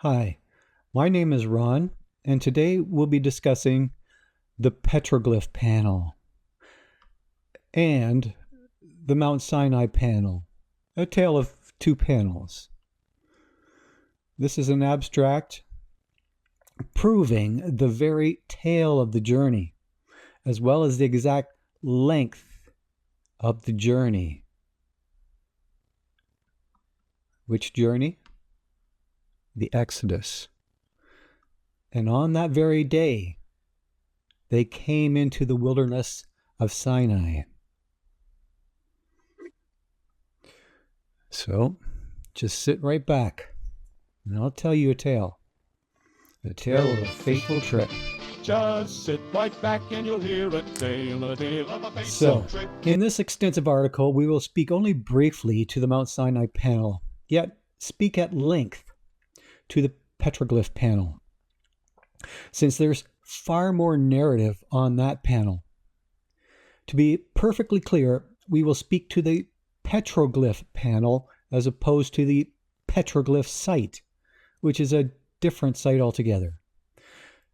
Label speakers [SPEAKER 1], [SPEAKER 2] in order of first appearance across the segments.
[SPEAKER 1] Hi, my name is Ron, and today we'll be discussing the Petroglyph Panel and the Mount Sinai Panel, a tale of two panels. This is an abstract proving the very tale of the journey, as well as the exact length of the journey. Which journey? The Exodus. And on that very day, they came into the wilderness of Sinai. So, just sit right back, and I'll tell you a tale of a fateful trip.
[SPEAKER 2] Just sit right back and you'll hear a tale of a
[SPEAKER 1] So,
[SPEAKER 2] fateful trip.
[SPEAKER 1] in this extensive article, we will speak only briefly to the Mount Sinai panel, yet speak at length to the Petroglyph panel, since there's far more narrative on that panel. To be perfectly clear, we will speak to the Petroglyph panel as opposed to the petroglyph site, which is a different site altogether.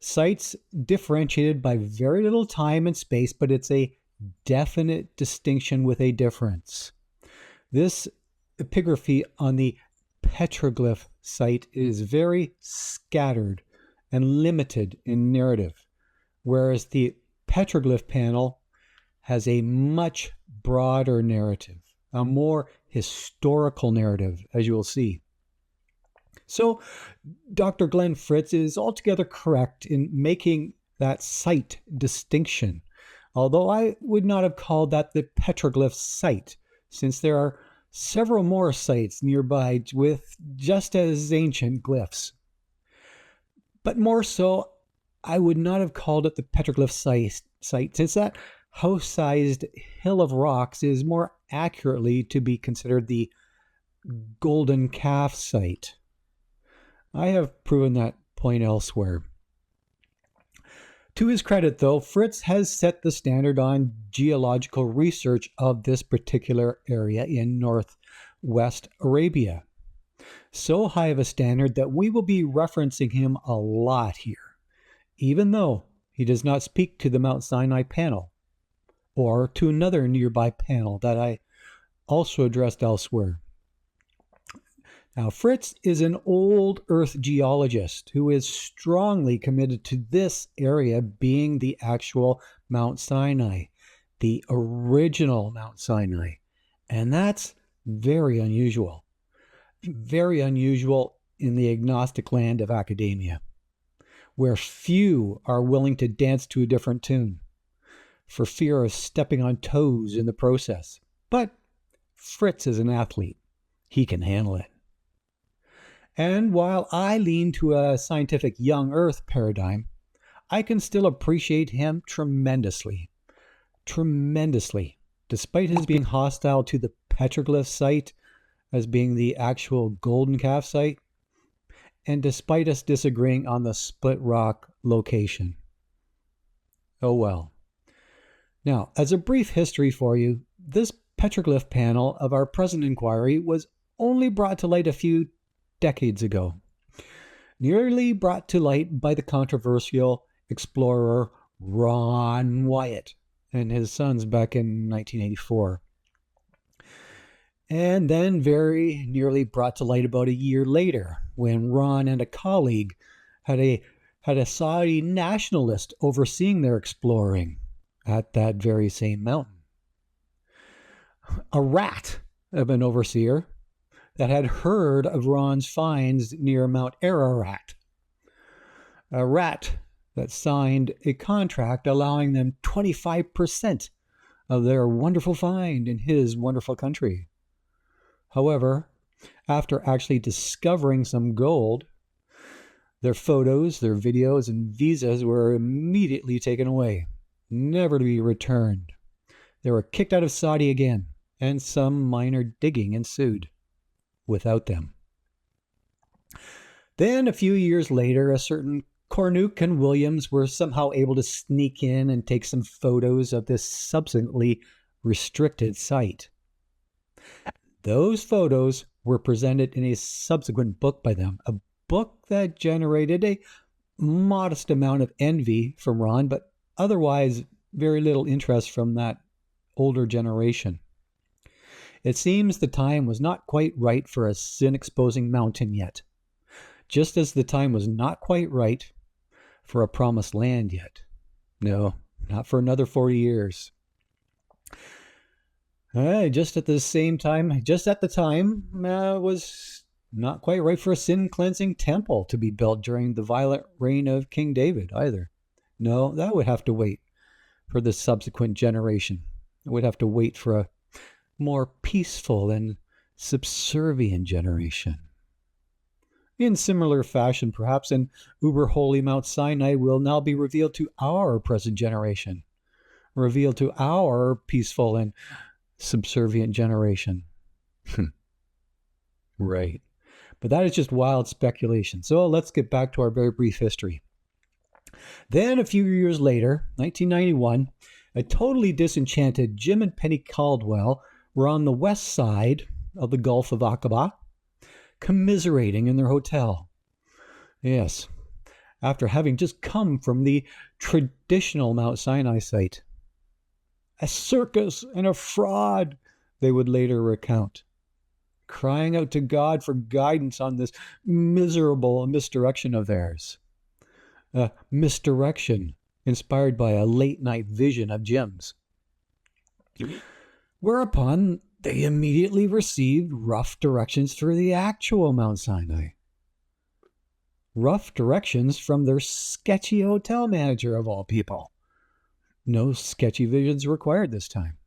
[SPEAKER 1] Sites differentiated by very little time and space, but it's a definite distinction with a difference. This epigraphy on the petroglyph site is very scattered and limited in narrative, whereas the petroglyph panel has a much broader narrative, a more historical narrative, as you will see. So, Dr. Glenn Fritz is altogether correct in making that site distinction, although I would not have called that the petroglyph site, since there are several more sites nearby with just as ancient glyphs. But more so, I would not have called it the petroglyph site, since that house-sized hill of rocks is more accurately to be considered the golden calf site. I have proven that point elsewhere. To his credit, though, Fritz has set the standard on geological research of this particular area in northwest Arabia. So high of a standard that we will be referencing him a lot here, even though he does not speak to the Mount Sinai panel, or to another nearby panel that I also addressed elsewhere. Now, Fritz is an old Earth geologist who is strongly committed to this area being the actual Mount Sinai, the original Mount Sinai. And that's very unusual. Very unusual in the agnostic land of academia, where few are willing to dance to a different tune for fear of stepping on toes in the process. But Fritz is an athlete. He can handle it. And while I lean to a scientific young Earth paradigm, I can still appreciate him tremendously. Tremendously. Despite his being hostile to the petroglyph site as being the actual golden calf site, and despite us disagreeing on the split rock location. Oh well. Now, as a brief history for you, this petroglyph panel of our present inquiry was only brought to light a few decades ago, nearly brought to light by the controversial explorer Ron Wyatt and his sons back in 1984. And then very nearly brought to light about a year later when Ron and a colleague had a Saudi nationalist overseeing their exploring at that very same mountain. A rat of an overseer that had heard of Ron's finds near Mount Ararat. A rat that signed a contract allowing them 25% of their wonderful find in his wonderful country. However, after actually discovering some gold, their photos, their videos, and visas were immediately taken away, never to be returned. They were kicked out of Saudi again, and some minor digging ensued without them. Then, a few years later, a certain Cornuke and Williams were somehow able to sneak in and take some photos of this subsequently restricted site. Those photos were presented in a subsequent book by them, a book that generated a modest amount of envy from Ron, but otherwise very little interest from that older generation. It seems the time was not quite right for a sin-exposing mountain yet, just as the time was not quite right for a promised land yet. No, not for another 40 years. Just at the time, was not quite right for a sin-cleansing temple to be built during the violent reign of King David either. No, that would have to wait for the subsequent generation. It would have to wait for a more peaceful and subservient generation. In similar fashion, perhaps an uber-holy Mount Sinai will now be revealed to our present generation, revealed to our peaceful and subservient generation. Right. But that is just wild speculation. So let's get back to our very brief history. Then a few years later, 1991, a totally disenchanted Jim and Penny Caldwell were on the west side of the Gulf of Aqaba, commiserating in their hotel. Yes, after having just come from the traditional Mount Sinai site. A circus and a fraud, they would later recount, crying out to God for guidance on this miserable misdirection of theirs. A misdirection inspired by a late-night vision of Jim's. Whereupon they immediately received rough directions for the actual Mount Sinai. Rough directions from their sketchy hotel manager of all people. No sketchy visions required this time.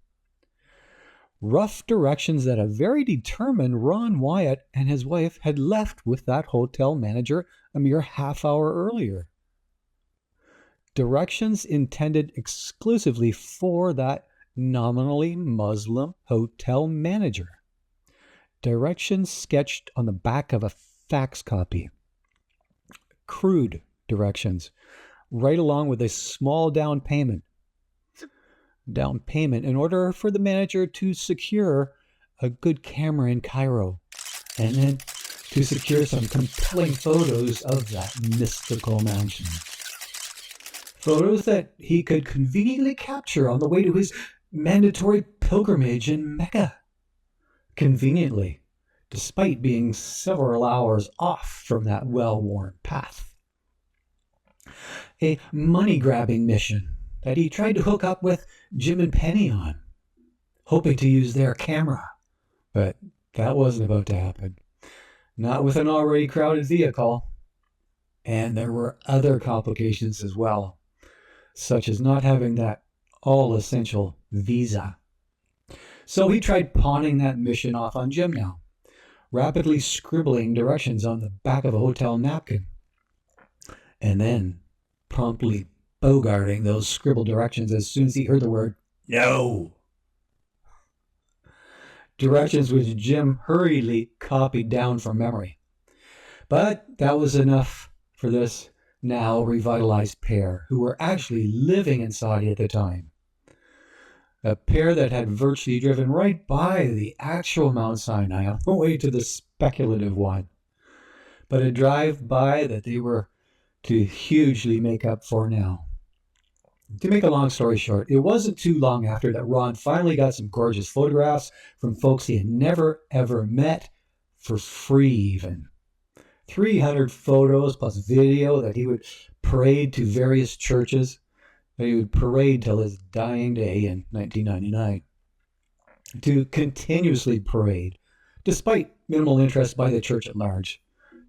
[SPEAKER 1] Rough directions that a very determined Ron Wyatt and his wife had left with that hotel manager a mere half hour earlier. Directions intended exclusively for that nominally Muslim hotel manager. Directions sketched on the back of a fax copy. Crude directions, right along with a small down payment in order for the manager to secure a good camera in Cairo, and then to secure some compelling photos of that mystical mansion. Photos that he could conveniently capture on the way to his mandatory pilgrimage in Mecca. Conveniently, despite being several hours off from that well-worn path. A money-grabbing mission that he tried to hook up with Jim and Penny on, hoping to use their camera. But that wasn't about to happen. Not with an already crowded vehicle. And there were other complications as well, such as not having that all-essential visa. So he tried pawning that mission off on Jim now, rapidly scribbling directions on the back of a hotel napkin, and then promptly bogarting those scribbled directions as soon as he heard the word no. Directions which Jim hurriedly copied down from memory. But that was enough for this now revitalized pair, who were actually living in Saudi at the time. A pair that had virtually driven right by the actual Mount Sinai on the way to the speculative one. But a drive-by that they were to hugely make up for now. To make a long story short, it wasn't too long after that Ron finally got some gorgeous photographs from folks he had never ever met, for free even. 300 photos plus video that he would parade to various churches, that he would parade till his dying day in 1999. To continuously parade, despite minimal interest by the church at large.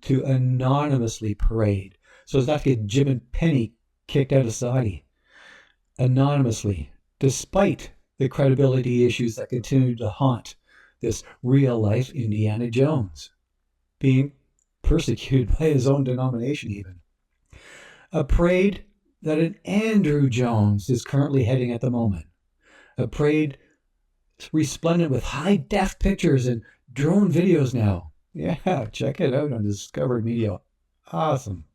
[SPEAKER 1] To anonymously parade, so as not to get Jim and Penny kicked out of Saudi. Anonymously, despite the credibility issues that continued to haunt this real-life Indiana Jones, being persecuted by his own denomination even. A parade that an Andrew Jones is currently heading at the moment. A parade resplendent with high-def pictures and drone videos now. Yeah, check it out on Discovered Media. Awesome.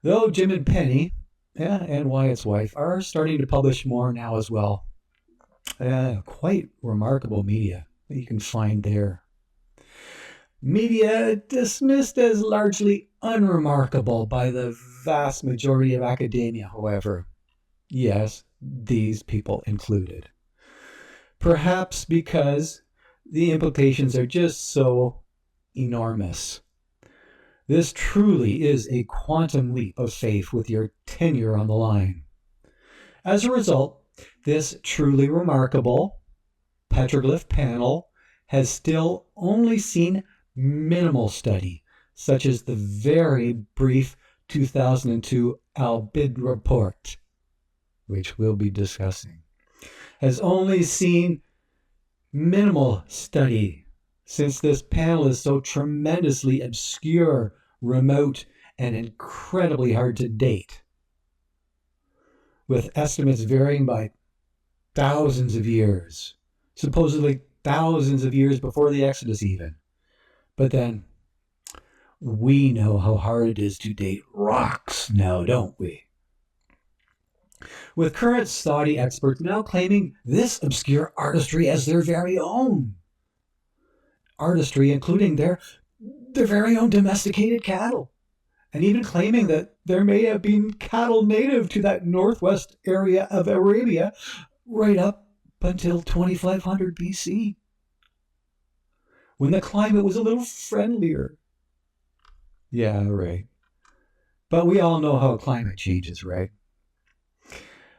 [SPEAKER 1] Though Jim and Penny, and Wyatt's wife, are starting to publish more now as well. Quite remarkable media that you can find there. Media dismissed as largely unremarkable by the vast majority of academia, however. Yes, these people included. Perhaps because the implications are just so enormous. This truly is a quantum leap of faith with your tenure on the line. As a result, this truly remarkable petroglyph panel has still only seen minimal study, such as the very brief 2002 Albid report, which we'll be discussing, has only seen minimal study since this panel is so tremendously obscure, remote, and incredibly hard to date, with estimates varying by thousands of years, supposedly thousands of years before the Exodus even. But then, we know how hard it is to date rocks now, don't we? With current Saudi experts now claiming this obscure artistry as their very own. Artistry including their very own domesticated cattle, and even claiming that there may have been cattle native to that northwest area of Arabia right up until 2500 BC, when the climate was a little friendlier. Yeah, right. But we all know how climate changes, right?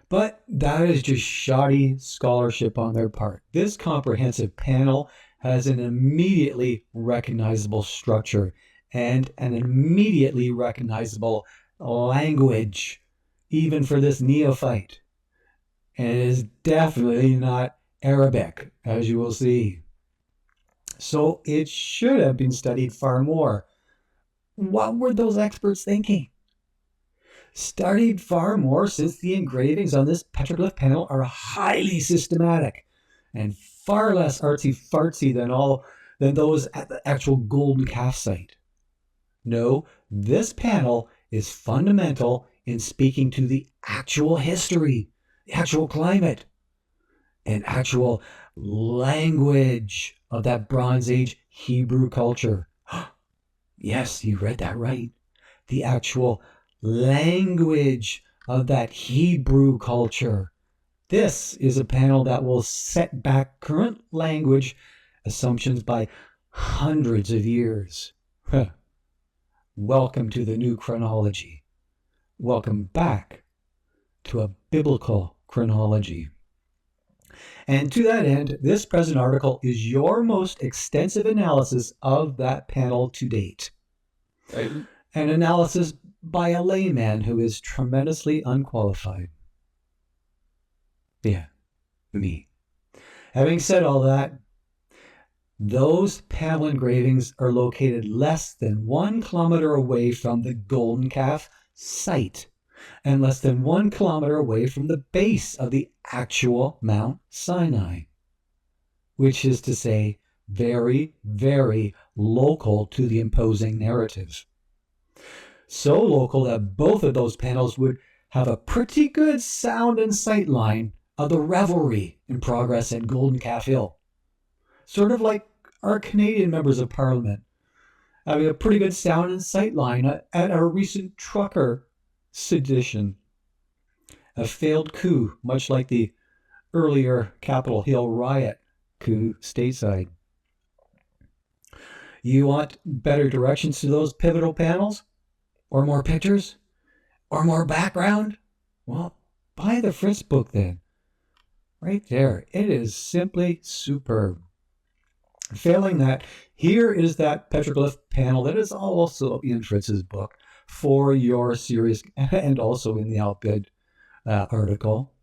[SPEAKER 1] But that is just shoddy scholarship on their part. This comprehensive panel has an immediately recognizable structure and an immediately recognizable language, even for this neophyte. And it is definitely not Arabic, as you will see. So it should have been studied far more. What were those experts thinking? Studied far more, since the engravings on this petroglyph panel are highly systematic and far less artsy-fartsy than those at the actual Golden Calf site. No, this panel is fundamental in speaking to the actual history, the actual climate, and actual language of that Bronze Age Hebrew culture. Yes, you read that right. The actual language of that Hebrew culture. This is a panel that will set back current language assumptions by hundreds of years. Welcome to the new chronology. Welcome back to a biblical chronology. And to that end, this present article is your most extensive analysis of that panel to date. An analysis by a layman who is tremendously unqualified. Yeah, me. Having said all that, those panel engravings are located less than 1 kilometer away from the Golden Calf site and less than 1 kilometer away from the base of the actual Mount Sinai, which is to say, very, very local to the imposing narrative. So local that both of those panels would have a pretty good sound and sight line of the revelry in progress at Golden Calf Hill. Sort of like our Canadian members of Parliament having a pretty good sound and sight line at our recent trucker sedition. A failed coup, much like the earlier Capitol Hill riot coup stateside. You want better directions to those pivotal panels? Or more pictures? Or more background? Well, buy the Fritz book then. Right there. It is simply superb. Failing that, here is that petroglyph panel that is also in Fritz's book for your serious, and also in the Albid article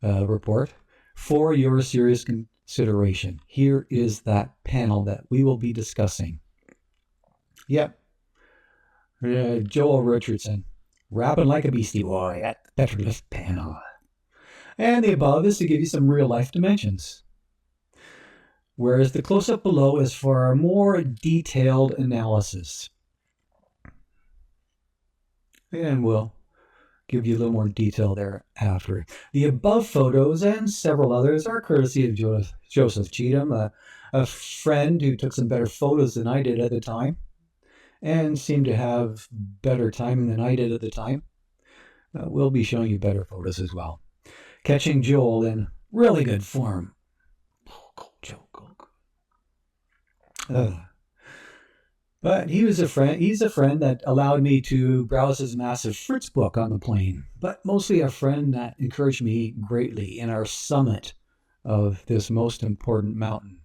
[SPEAKER 1] report, for your serious consideration. Here is that panel that we will be discussing. Yep. Joel Richardson, rapping like a beastie boy at the petroglyph panel. And the above is to give you some real-life dimensions, whereas the close-up below is for our more detailed analysis. And we'll give you a little more detail there after. The above photos and several others are courtesy of Joseph Cheatham, a friend who took some better photos than I did at the time and seemed to have better timing than I did at the time. We'll be showing you better photos as well. Catching Joel in really good form. But he's a friend that allowed me to browse his massive Fritz book on the plane, but mostly a friend that encouraged me greatly in our summit of this most important mountain,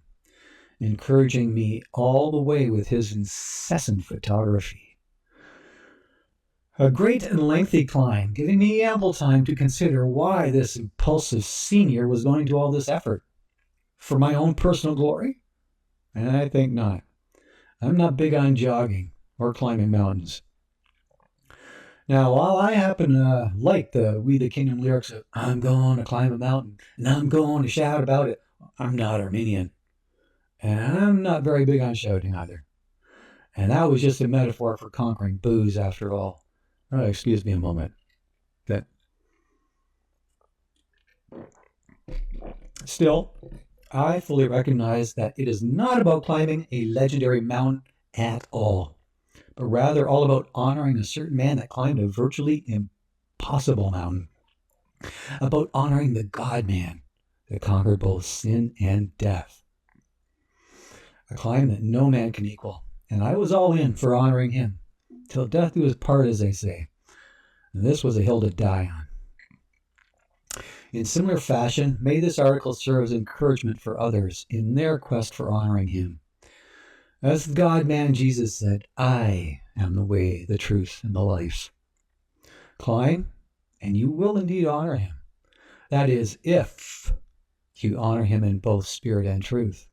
[SPEAKER 1] encouraging me all the way with his incessant photography. A great and lengthy climb, giving me ample time to consider why this impulsive senior was going to all this effort. For my own personal glory? And I think not. I'm not big on jogging or climbing mountains. Now, while I happen to like the We the Kingdom lyrics of I'm going to climb a mountain and I'm going to shout about it, I'm not Armenian. And I'm not very big on shouting either. And that was just a metaphor for conquering booze after all. Oh, excuse me a moment. Still, I fully recognize that it is not about climbing a legendary mountain at all, but rather all about honoring a certain man that climbed a virtually impossible mountain. About honoring the God-man that conquered both sin and death. A climb that no man can equal, and I was all in for honoring him, till death do us part, as they say. And this was a hill to die on. In similar fashion, may this article serve as encouragement for others in their quest for honoring him. As the God-man Jesus said, I am the way, the truth, and the life. Climb, and you will indeed honor him. That is, if you honor him in both spirit and truth.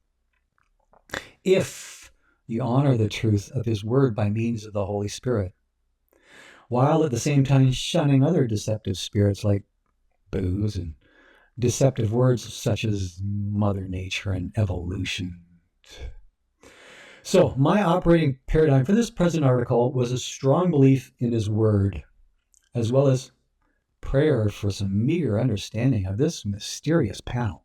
[SPEAKER 1] If you honor the truth of his word by means of the Holy Spirit, while at the same time shunning other deceptive spirits like booze and deceptive words such as Mother Nature and evolution. So, my operating paradigm for this present article was a strong belief in his word, as well as prayer for some meager understanding of this mysterious panel.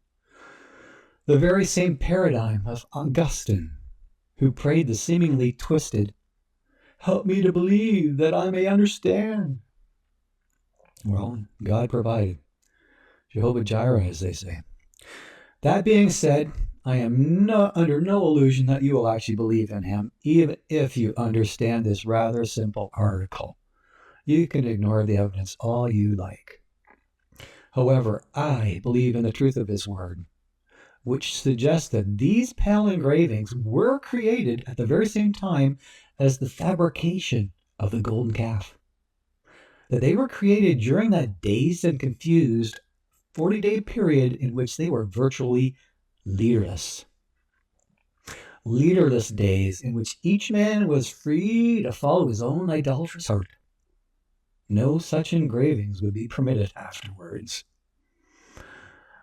[SPEAKER 1] The very same paradigm of Augustine, who prayed the seemingly twisted, "Help me to believe that I may understand." Well, God provided. Jehovah Jireh, as they say. That being said, I am under no illusion that you will actually believe in him, even if you understand this rather simple article. You can ignore the evidence all you like. However, I believe in the truth of his word, which suggests that these panel engravings were created at the very same time as the fabrication of the golden calf. That they were created during that dazed and confused 40-day period in which they were virtually leaderless. Leaderless days in which each man was free to follow his own idolatrous heart. No such engravings would be permitted afterwards.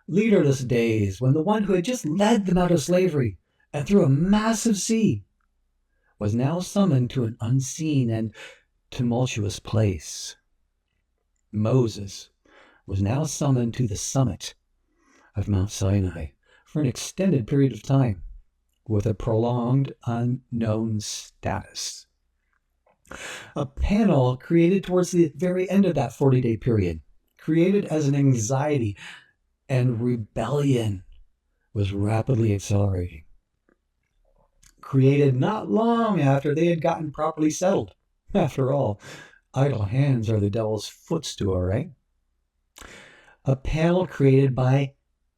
[SPEAKER 1] Leaderless days when the one who had just led them out of slavery and through a massive sea was now summoned to an unseen and tumultuous place. Moses was now summoned to the summit of Mount Sinai for an extended period of time with a prolonged unknown status. A panel created towards the very end of that 40-day period, created as an anxiety and rebellion, was rapidly accelerating. Created not long after they had gotten properly settled. After all, idle hands are the devil's footstool, right? A panel created by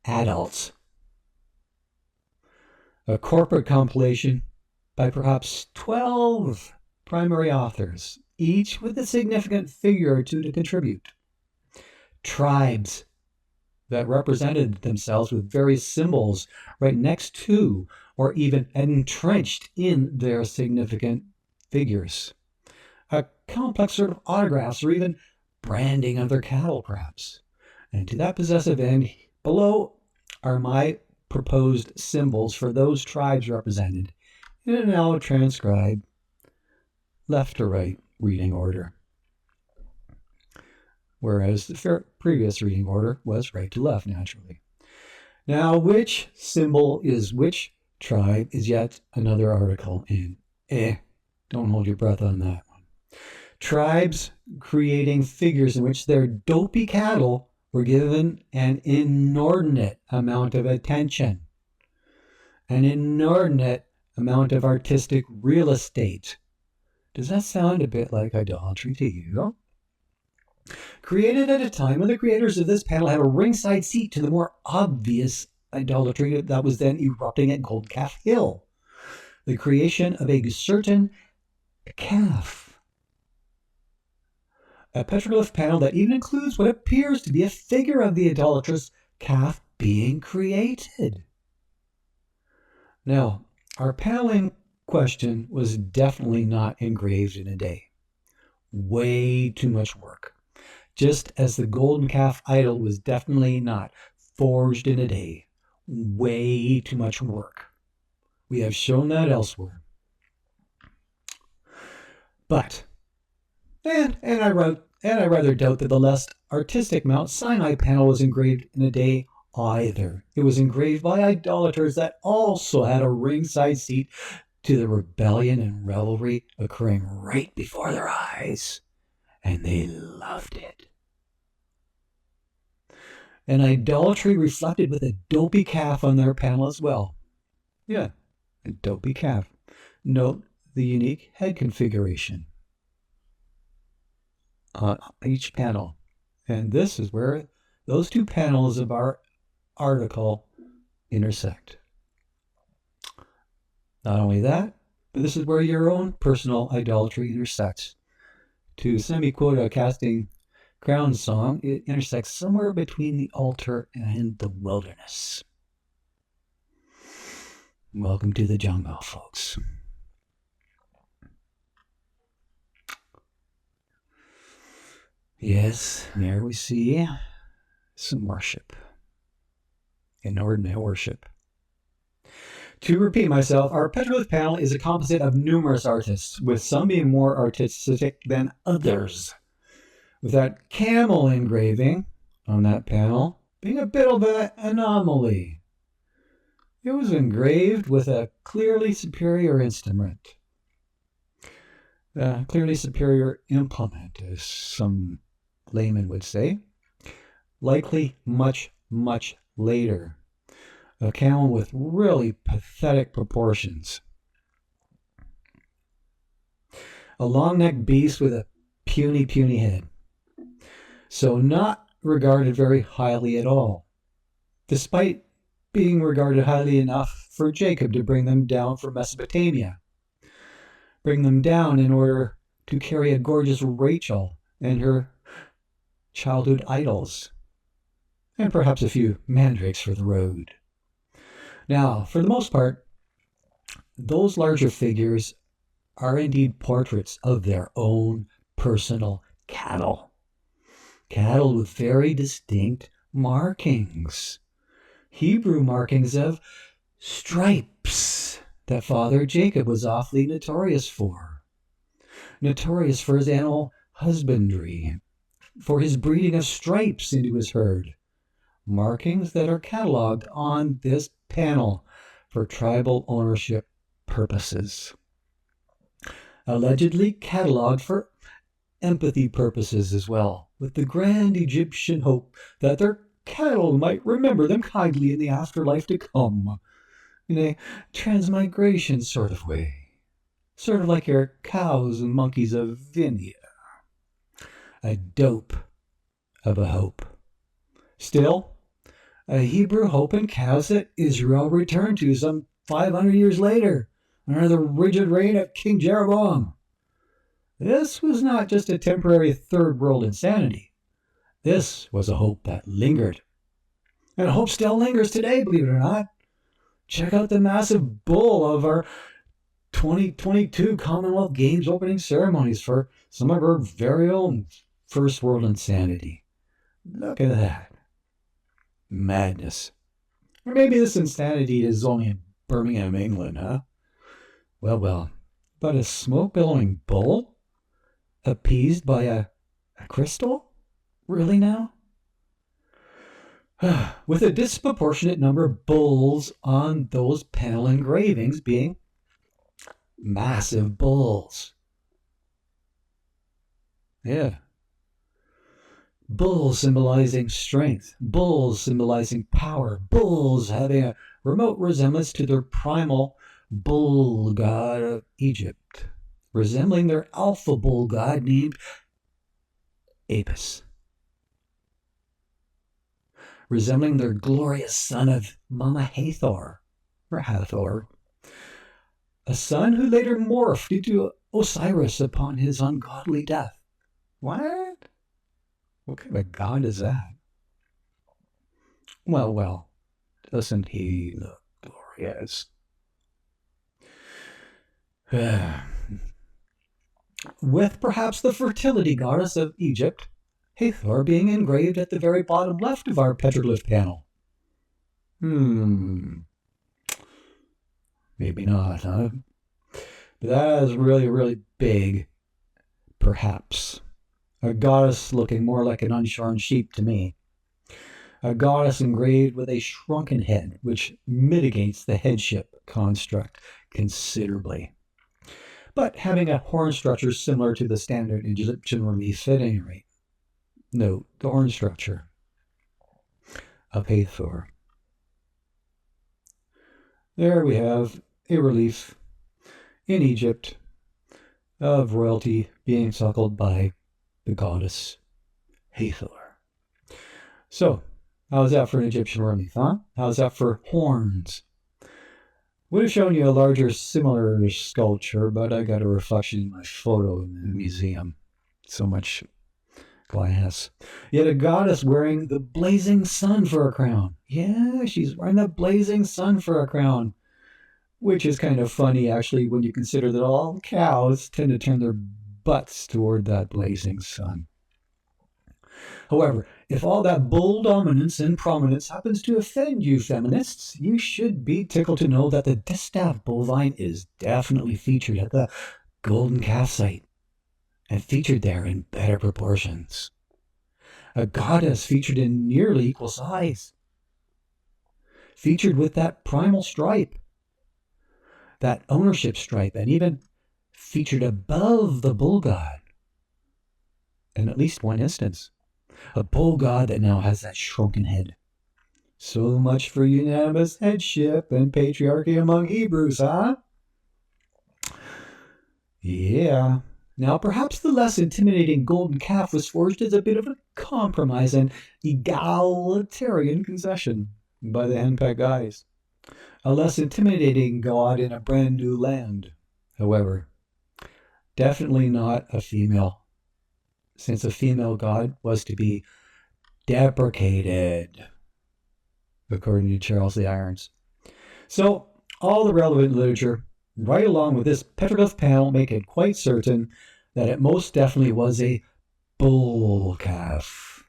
[SPEAKER 1] adults. A corporate compilation by perhaps 12 primary authors, each with a significant figure or two to contribute. Tribes that represented themselves with various symbols right next to or even entrenched in their significant figures. A complex sort of autographs or even branding of their cattle, perhaps. And to that possessive end, below are my proposed symbols for those tribes represented in a now transcribed left to right reading order. whereas the previous reading order was right to left, naturally. Now, which symbol is which tribe is yet another article in don't hold your breath on that one. Tribes creating figures in which their dopey cattle were given an inordinate amount of attention, an inordinate amount of artistic real estate. Does that sound a bit like idolatry to you? Created at a time when the creators of this panel had a ringside seat to the more obvious idolatry that was then erupting at Golden Calf Hill. The creation of a certain calf. A petroglyph panel that even includes what appears to be a figure of the idolatrous calf being created. Now, our panel in question was definitely not engraved in a day. Way too much work. Just as the golden calf idol was definitely not forged in a day. Way too much work. We have shown that elsewhere. But, and I rather doubt that the less artistic Mount Sinai panel was engraved in a day either. It was engraved by idolaters that also had a ringside seat to the rebellion and revelry occurring right before their eyes. And they loved it. And idolatry reflected with a dopey calf on their panel as well. Yeah, a dopey calf. Note the unique head configuration on each panel. And this is where those two panels of our article intersect. Not only that, but this is where your own personal idolatry intersects. To semi-quota casting crown song, it intersects somewhere between the altar and the wilderness. Welcome to the jungle, folks. Yes, there we see some worship. Inordinate worship. To repeat myself, our petroglyph panel is a composite of numerous artists, with some being more artistic than others. With that camel engraving on that panel being a bit of an anomaly. It was engraved with a clearly superior instrument. A clearly superior implement, as some laymen would say. Likely much, much later. A camel with really pathetic proportions. A long-necked beast with a puny, puny head. So not regarded very highly at all, despite being regarded highly enough for Jacob to bring them down from Mesopotamia. Bring them down in order to carry a gorgeous Rachel and her childhood idols, and perhaps a few mandrakes for the road. Now, for the most part, those larger figures are indeed portraits of their own personal cattle. Cattle with very distinct markings. Hebrew markings of stripes that Father Jacob was awfully notorious for. Notorious for his animal husbandry, for his breeding of stripes into his herd. Markings that are cataloged on this panel for tribal ownership purposes. Allegedly cataloged for empathy purposes as well, with the grand Egyptian hope that their cattle might remember them kindly in the afterlife to come, in a transmigration sort of way, sort of like your cows and monkeys of India. A dope of a hope. Still, a Hebrew hope and cows that Israel returned to some 500 years later, under the rigid reign of King Jeroboam. This was not just a temporary third world insanity. This was a hope that lingered. And hope still lingers today, believe it or not. Check out the massive bull of our 2022 Commonwealth Games opening ceremonies for some of our very own first world insanity. Look at that. Madness. Or maybe this insanity is only in Birmingham, England, huh? Well. But a smoke-billowing bull? Appeased by a crystal? Really now? With a disproportionate number of bulls on those panel engravings being massive bulls. Yeah. Bulls symbolizing strength, bulls symbolizing power, bulls having a remote resemblance to their primal bull god of Egypt, resembling their alpha bull god named Apis, resembling their glorious son of Mama Hathor, or Hathor, a son who later morphed into Osiris upon his ungodly death. What? What kind of a god is that? Well, doesn't he look glorious? With perhaps the fertility goddess of Egypt, Hathor, being engraved at the very bottom left of our petroglyph panel. Maybe not, huh? But that is really, really big, perhaps. A goddess looking more like an unshorn sheep to me. A goddess engraved with a shrunken head, which mitigates the headship construct considerably. But having a horn structure similar to the standard Egyptian relief at any rate. Note the horn structure of Hathor. There we have a relief in Egypt of royalty being suckled by the goddess Hathor. So, how's that for an Egyptian relief, huh? How's that for horns? Would have shown you a larger, similar sculpture, but I got a reflection in my photo in the museum. So much glass. Yet a goddess wearing the blazing sun for a crown. Yeah, she's wearing the blazing sun for a crown. Which is kind of funny, actually, when you consider that all cows tend to turn their butts toward that blazing sun. However, if all that bull dominance and prominence happens to offend you feminists, you should be tickled to know that the distaff bovine is definitely featured at the golden calf site, and featured there in better proportions. A goddess featured in nearly equal size. Featured with that primal stripe, that ownership stripe, and even featured above the bull god. In at least one instance. A bull god that now has that shrunken head. So much for unanimous headship and patriarchy among Hebrews, huh? Yeah. Now, perhaps the less intimidating golden calf was forged as a bit of a compromise and egalitarian concession by the henpecked guys. A less intimidating god in a brand new land, however. Definitely not a female, since a female god was to be deprecated, according to Charles the Irons. So, all the relevant literature, right along with this petroglyph panel, make it quite certain that it most definitely was a bull calf.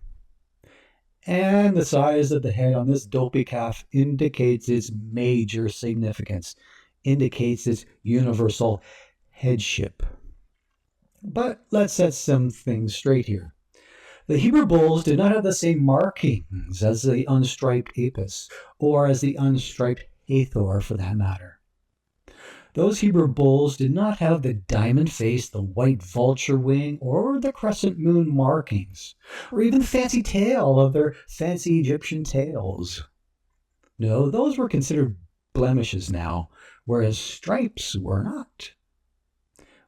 [SPEAKER 1] And the size of the head on this dopey calf indicates its major significance, indicates its universal headship. But let's set some things straight here. The Hebrew bulls did not have the same markings as the unstriped Apis, or as the unstriped Hathor for that matter. Those Hebrew bulls did not have the diamond face, the white vulture wing, or the crescent moon markings, or even the fancy tail of their fancy Egyptian tails. No, those were considered blemishes now, whereas stripes were not.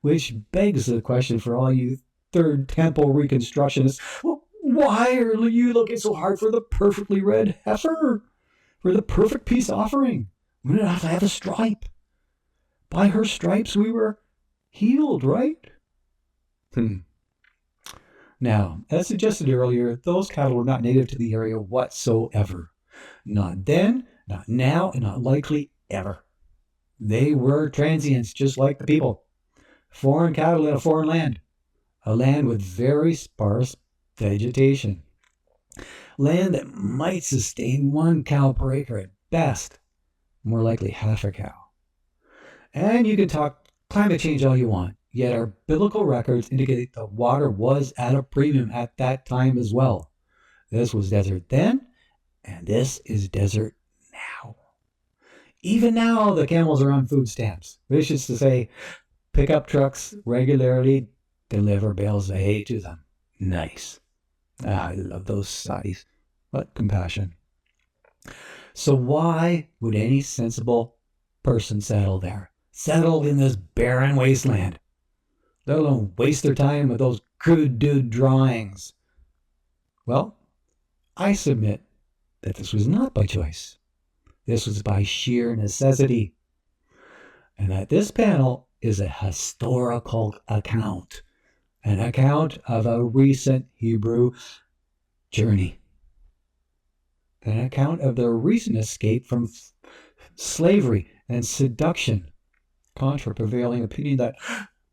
[SPEAKER 1] Which begs the question for all you Third Temple reconstructionists, well, why are you looking so hard for the perfectly red heifer? For the perfect peace offering? We don't have to have a stripe. By her stripes we were healed, right? Now, as suggested earlier, those cattle were not native to the area whatsoever. Not then, not now, and not likely ever. They were transients, just like the people. Foreign cattle in a foreign land. A land with very sparse vegetation. Land that might sustain 1 cow per acre at best. More likely half a cow. And you can talk climate change all you want. Yet our biblical records indicate that water was at a premium at that time as well. This was desert then, and this is desert now. Even now, the camels are on food stamps, which is to say, pickup trucks regularly deliver bales of hay to them. Nice. I love those sights. What compassion. So why would any sensible person settle there? Settle in this barren wasteland? Let alone waste their time with those crude dude drawings. Well, I submit that this was not by choice. This was by sheer necessity. And that this panel is a historical account. An account of a recent Hebrew journey. An account of their recent escape from slavery and seduction, contra prevailing opinion that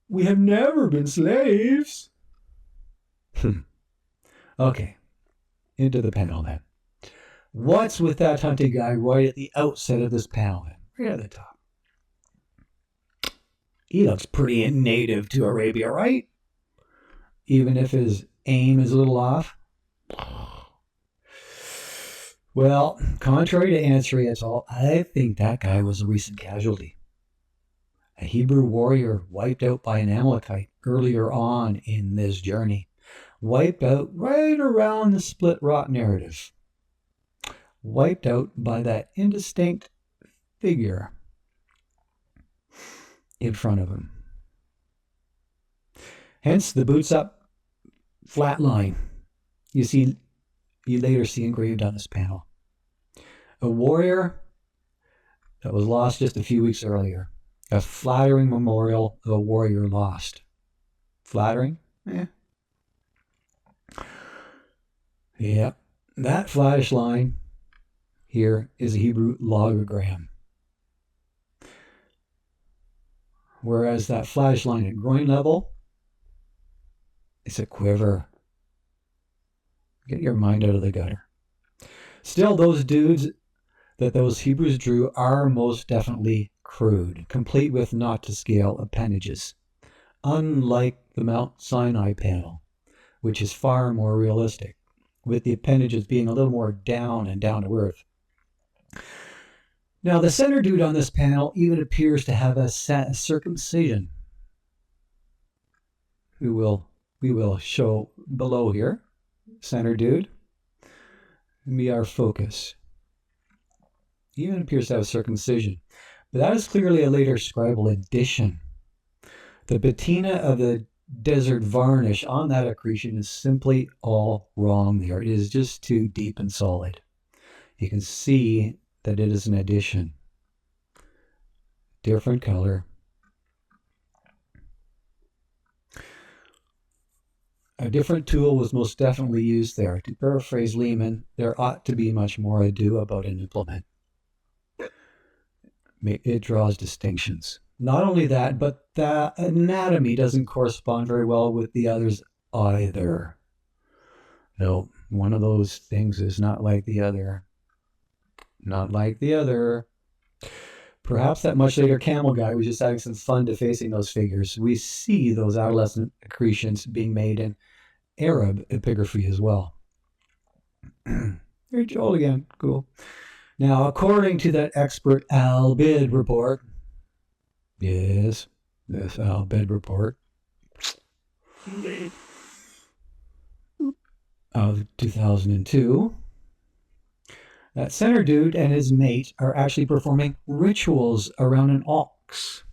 [SPEAKER 1] we have never been slaves. Okay, into the panel then. What's with that hunting guy right at the outset of this panel then? Right at the top. He looks pretty native to Arabia, right? Even if his aim is a little off. Well, contrary to answering it all, I think that guy was a recent casualty. A Hebrew warrior wiped out by an Amalekite earlier on in this journey. Wiped out right around the split rock narrative. Wiped out by that indistinct figure in front of him. Hence the boots up flat line you later see engraved on this panel. A warrior that was lost just a few weeks earlier. A flattering memorial of a warrior lost. Flattering? Yeah. That flattish line here is a Hebrew logogram. Whereas that flattish line at groin level is a quiver. Get your mind out of the gutter. Still, those dudes that those Hebrews drew are most definitely crude, complete with not-to-scale appendages, unlike the Mount Sinai panel, which is far more realistic, with the appendages being a little more down and down to earth. Now, the center dude on this panel even appears to have a circumcision, we will show below here. Center dude, be our focus. He even appears to have circumcision, but that is clearly a later scribal addition. The patina of the desert varnish on that accretion is simply all wrong there. It is just too deep and solid. You can see that it is an addition. Different color. A different tool was most definitely used there. To paraphrase Lehman, there ought to be much more ado about an implement. It draws distinctions. Not only that, but the anatomy doesn't correspond very well with the others either. No, one of those things is not like the other. Not like the other. Perhaps that much later camel guy was just having some fun defacing those figures. We see those adolescent accretions being made in Arab epigraphy as well. Here's Joel again. Cool. Now, according to that expert Al-Bid report, yes, this Al-Bid report of 2002, that center dude and his mate are actually performing rituals around an ox.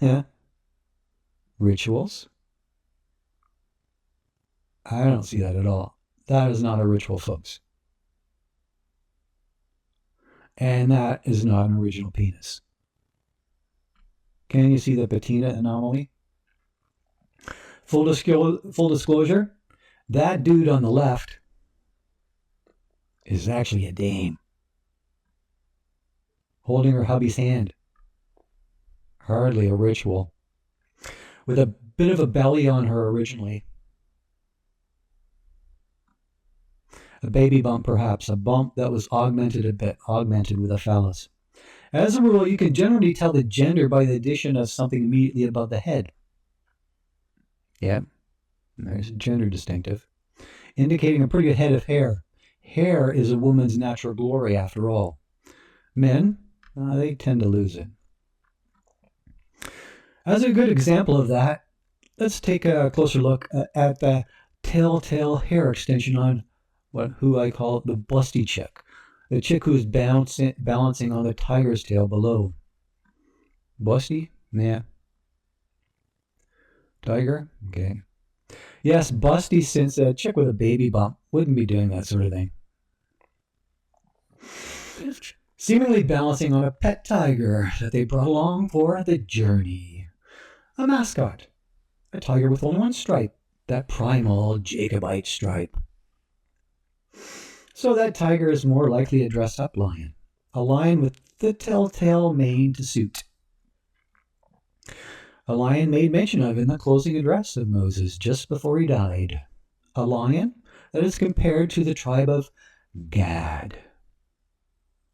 [SPEAKER 1] Yeah. Rituals? I don't see that at all. That is not a ritual, folks. And that is not an original penis. Can you see the patina anomaly? Full disclosure, that dude on the left is actually a dame holding her hubby's hand. Hardly a ritual. With a bit of a belly on her originally. A baby bump perhaps, a bump that was augmented a bit, augmented with a phallus. As a rule, you can generally tell the gender by the addition of something immediately above the head. Yeah, there's a gender distinctive, indicating a pretty good head of hair. Hair is a woman's natural glory, after all. Men, they tend to lose it. As a good example of that, let's take a closer look at the telltale hair extension on who I call the busty chick. The chick who's balancing on the tiger's tail below. Busty? Yeah. Tiger? Okay. Yes, busty, since a chick with a baby bump wouldn't be doing that sort of thing. Seemingly balancing on a pet tiger that they brought along for the journey. A mascot. A tiger with only one stripe, that primal Jacobite stripe. So that tiger is more likely a dressed-up lion. A lion with the telltale mane to suit. A lion made mention of in the closing address of Moses just before he died. A lion that is compared to the tribe of Gad.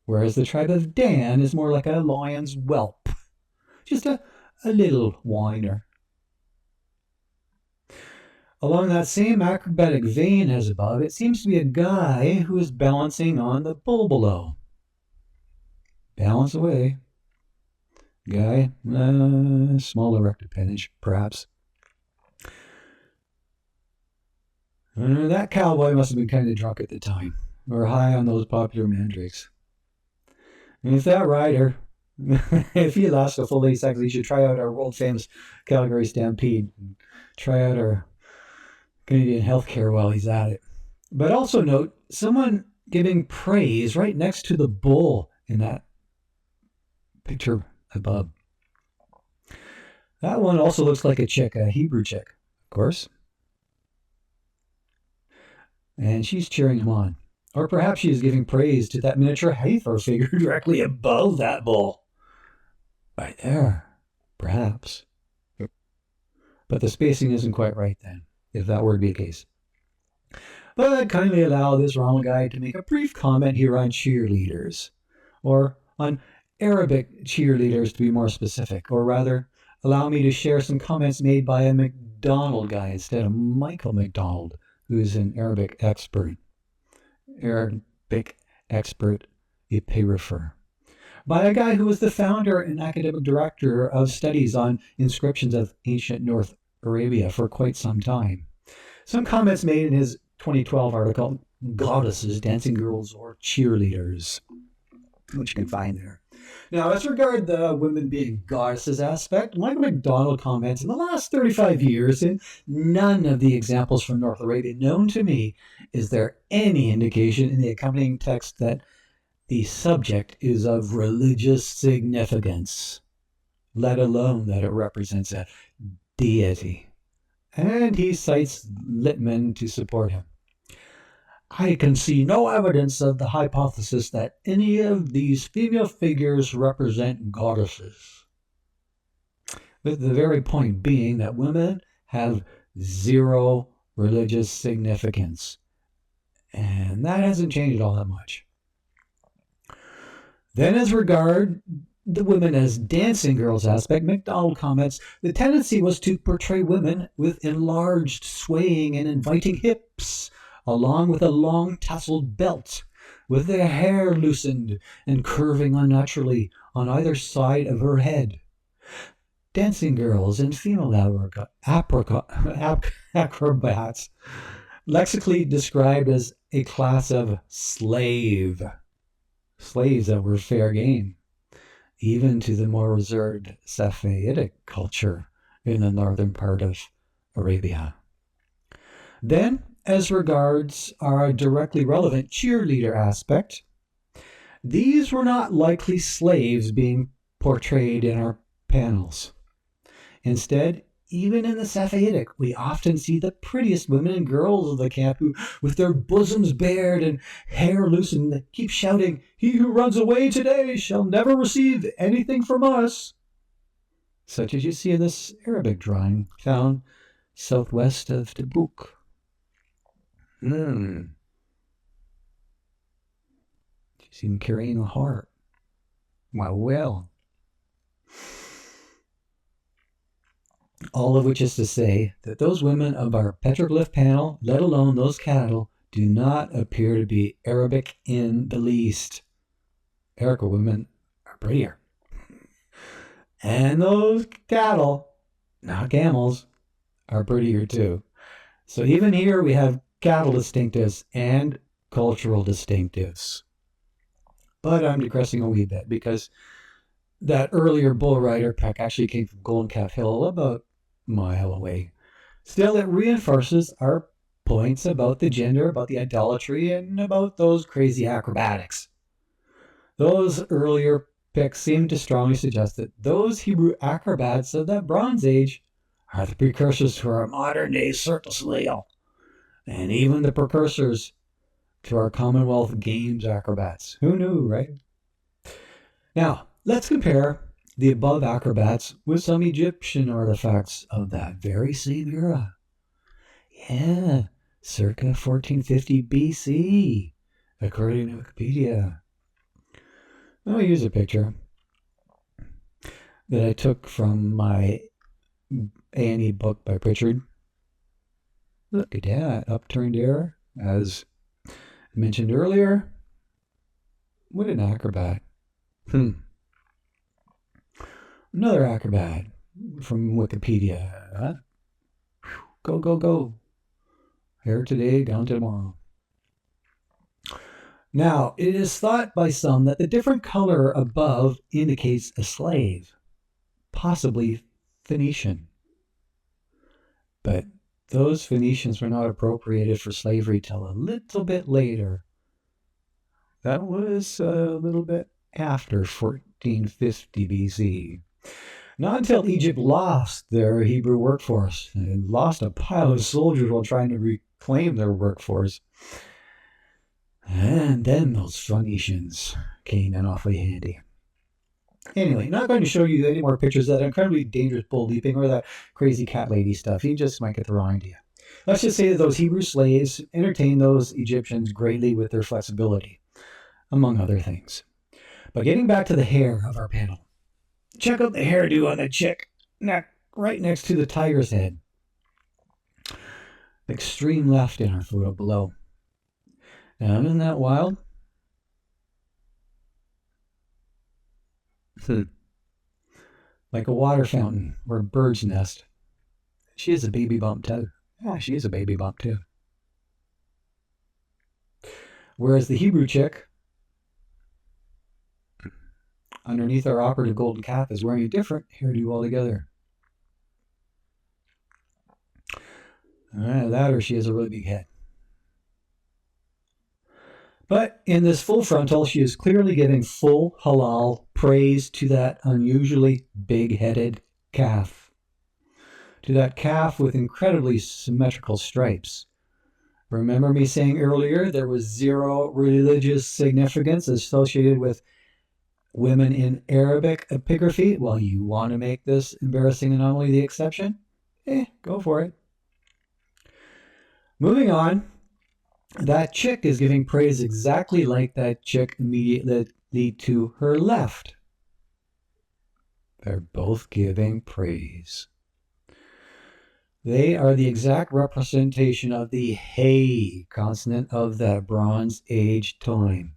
[SPEAKER 1] Whereas the tribe of Dan is more like a lion's whelp. Just a little whiner. Along that same acrobatic vein as above, it seems to be a guy who is balancing on the bull below. Balance away. Guy, small erect appendage, perhaps. That cowboy must have been kind of drunk at the time, or high on those popular mandrakes. And if that rider, if he lost a full 8 seconds, he should try out our world-famous Calgary Stampede. Try out our Canadian healthcare while he's at it. But also note someone giving praise right next to the bull in that picture above. That one also looks like a chick, a Hebrew chick, of course. And she's cheering him on. Or perhaps she is giving praise to that miniature Hathor figure directly above that bull. Right there. Perhaps. But the spacing isn't quite right then, if that were to be the case. But kindly allow this wrong guy to make a brief comment here on cheerleaders. Or on Arabic cheerleaders, to be more specific. Or rather, allow me to share some comments made by a McDonald guy instead of Michael McDonald, who's an Arabic expert. Arabic expert epirapher. By a guy who was the founder and academic director of studies on inscriptions of ancient North Arabia for quite some time. Some comments made in his 2012 article, Goddesses, Dancing Girls, or Cheerleaders, which you can find there. Now, as regard the women being goddesses aspect, Michael McDonald comments, in the last 35 years, in none of the examples from North Arabia known to me is there any indication in the accompanying text that the subject is of religious significance, let alone that it represents a deity. And he cites Littman to support him. I can see no evidence of the hypothesis that any of these female figures represent goddesses. With the very point being that women have zero religious significance. And that hasn't changed all that much. Then as regard the women as dancing girls aspect, McDonald comments, the tendency was to portray women with enlarged, swaying, and inviting hips, along with a long tasseled belt, with their hair loosened and curving unnaturally on either side of her head. Dancing girls and female acrobats, lexically described as a class of slaves that were fair game, even to the more reserved Safavidic culture in the northern part of Arabia. Then, as regards our directly relevant cheerleader aspect, these were not likely slaves being portrayed in our panels. Instead, even in the Safavidic, we often see the prettiest women and girls of the camp who, with their bosoms bared and hair loosened, keep shouting, "He who runs away today shall never receive anything from us," such as you see in this Arabic drawing found southwest of Tabuk. You see him carrying a heart. Well. All of which is to say that those women of our petroglyph panel, let alone those cattle, do not appear to be Arabic in the least. Arika women are prettier. And those cattle, not camels, are prettier too. So even here we have cattle distinctives and cultural distinctives. But I'm digressing a wee bit because that earlier bull rider pack actually came from Golden Calf Hill, about a mile away. Still, it reinforces our points about the gender, about the idolatry, and about those crazy acrobatics. Those earlier picks seem to strongly suggest that those Hebrew acrobats of that Bronze Age are the precursors to our modern day Cirque du Soleil, and even the precursors to our Commonwealth Games acrobats. Who knew, right? Now, let's compare the above acrobats with some Egyptian artifacts of that very same era. Yeah, circa 1450 BC, according to Wikipedia. I'll use a picture that I took from my A&E book by Pritchard. Look at that, upturned air, as mentioned earlier. What an acrobat. Another acrobat from Wikipedia. Huh? Go, go, go. Here today, gone tomorrow. Now, it is thought by some that the different color above indicates a slave, possibly Phoenician. But those Phoenicians were not appropriated for slavery till a little bit later. That was a little bit after 1450 BC. Not until Egypt lost their Hebrew workforce and lost a pile of soldiers while trying to reclaim their workforce. And then those Phoenicians came in awfully handy. Anyway, not going to show you any more pictures of that incredibly dangerous bull leaping or that crazy cat lady stuff. You just might get the wrong idea. Let's just say that those Hebrew slaves entertained those Egyptians greatly with their flexibility, among other things. But getting back to the hair of our panel, check out the hairdo on the chick right next to the tiger's head. Extreme left in our photo below. Now, isn't that wild? Like a water fountain or a bird's nest. She is a baby bump too. Yeah, she is a baby bump too. Whereas the Hebrew chick, underneath our operative golden calf, is wearing a different hairdo altogether. That or she has a really big head. But in this full frontal, she is clearly giving full halal praise to that unusually big-headed calf. To that calf with incredibly symmetrical stripes. Remember me saying earlier there was zero religious significance associated with women in Arabic epigraphy? Well, you want to make this embarrassing anomaly the exception? Go for it. Moving on. That chick is giving praise exactly like that chick immediately to her left. They're both giving praise. They are the exact representation of the hey consonant of that Bronze Age time.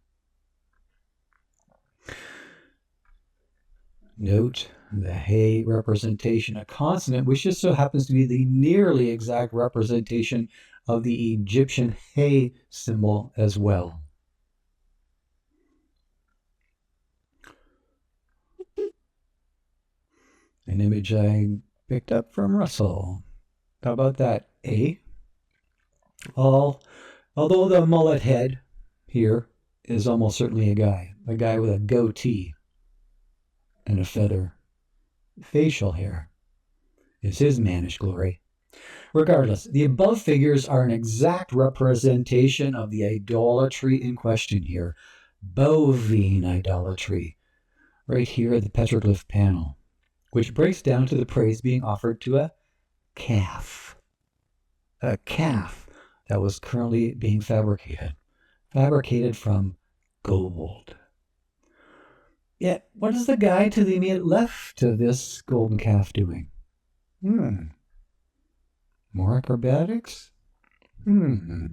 [SPEAKER 1] Note the hey representation, a consonant which just so happens to be the nearly exact representation of the Egyptian hey symbol as well. An image I picked up from Russell. How about that, eh? Although the mullet head here is almost certainly a guy with a goatee and a feather. Facial hair is his mannish glory. Regardless, the above figures are an exact representation of the idolatry in question here. Bovine idolatry. Right here at the Petroglyph Panel, which breaks down to the praise being offered to a calf. A calf that was currently being fabricated from gold. Yet, what is the guy to the immediate left of this golden calf doing? More acrobatics? Now,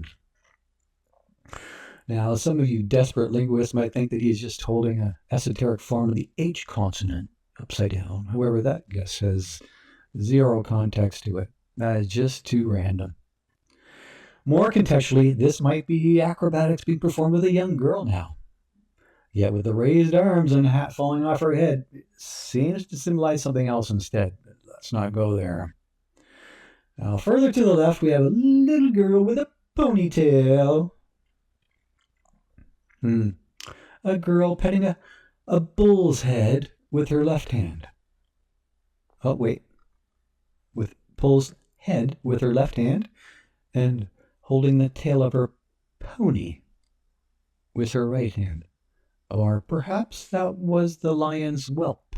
[SPEAKER 1] some of you desperate linguists might think that he's just holding an esoteric form of the H consonant upside down. However, that guess has zero context to it. That is just too random. More contextually, this might be acrobatics being performed with a young girl now. Yet with the raised arms and a hat falling off her head, it seems to symbolize something else instead. Let's not go there. Now, further to the left, we have a little girl with a ponytail. A girl petting a bull's head with her left hand. Oh, wait. With bull's head with her left hand and holding the tail of her pony with her right hand. Or perhaps that was the lion's whelp.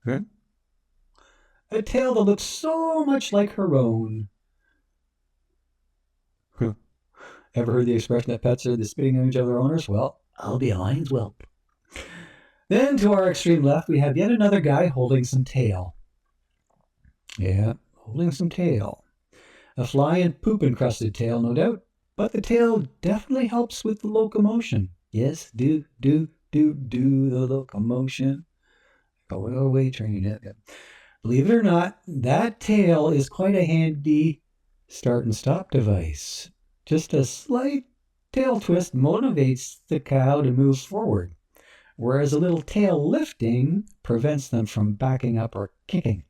[SPEAKER 1] A tail that looks so much like her own. Ever heard the expression that pets are the spitting image of their owners? Well, I'll be a lion's whelp. Then to our extreme left, we have yet another guy holding some tail. Yeah, holding some tail. A fly and poop encrusted tail, no doubt, but the tail definitely helps with the locomotion. Yes, do the locomotion. Go away, train. Believe it or not, that tail is quite a handy start and stop device. Just a slight tail twist motivates the cow to move forward, whereas a little tail lifting prevents them from backing up or kicking.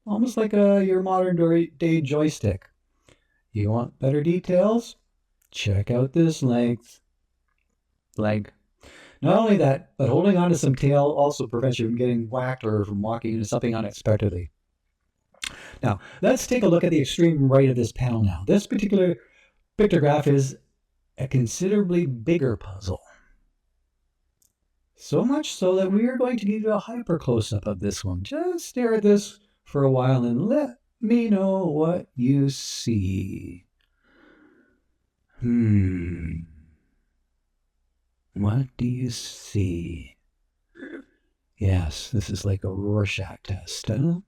[SPEAKER 1] Almost like your modern day joystick. You want better details? Check out this leg. Not only that, but holding on to some tail also prevents you from getting whacked or from walking into something unexpectedly. Now, let's take a look at the extreme right of this panel now. This particular pictograph is a considerably bigger puzzle. So much so that we are going to give you a hyper close-up of this one. Just stare at this for a while and let me know what you see. What do you see? Yes, this is like a Rorschach test, huh?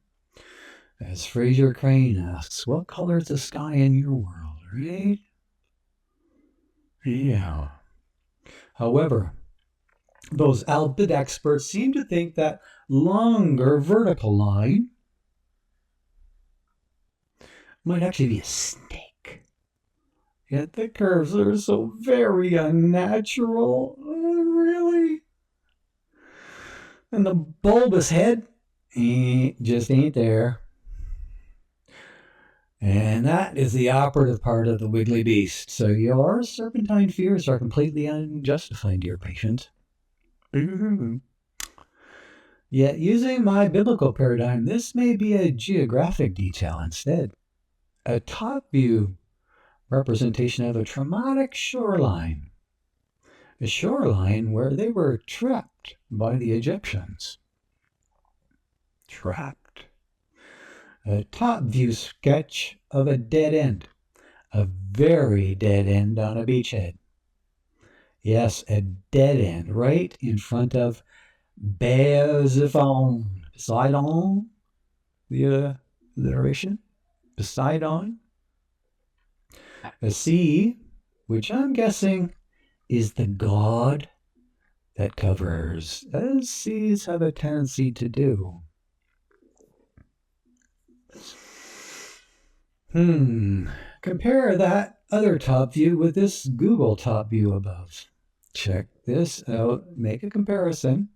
[SPEAKER 1] As Fraser Crane asks, what color is the sky in your world, right? Yeah. However, those albid experts seem to think that longer vertical line might actually be a snake. Yet the curves are so very unnatural. Really? And the bulbous head just ain't there. And that is the operative part of the wiggly beast. So your serpentine fears are completely unjustified, dear patient. Yet using my biblical paradigm, this may be a geographic detail instead. A top view representation of a traumatic shoreline. A shoreline where they were trapped by the Egyptians. Trapped. A top view sketch of a dead end. A very dead end on a beachhead. Yes, a dead end right in front of Poseidon. Poseidon? The alliteration? Poseidon? A sea, which I'm guessing is the god that covers, as seas have a tendency to do. Compare that other top view with this Google top view above. Check this out. Make a comparison.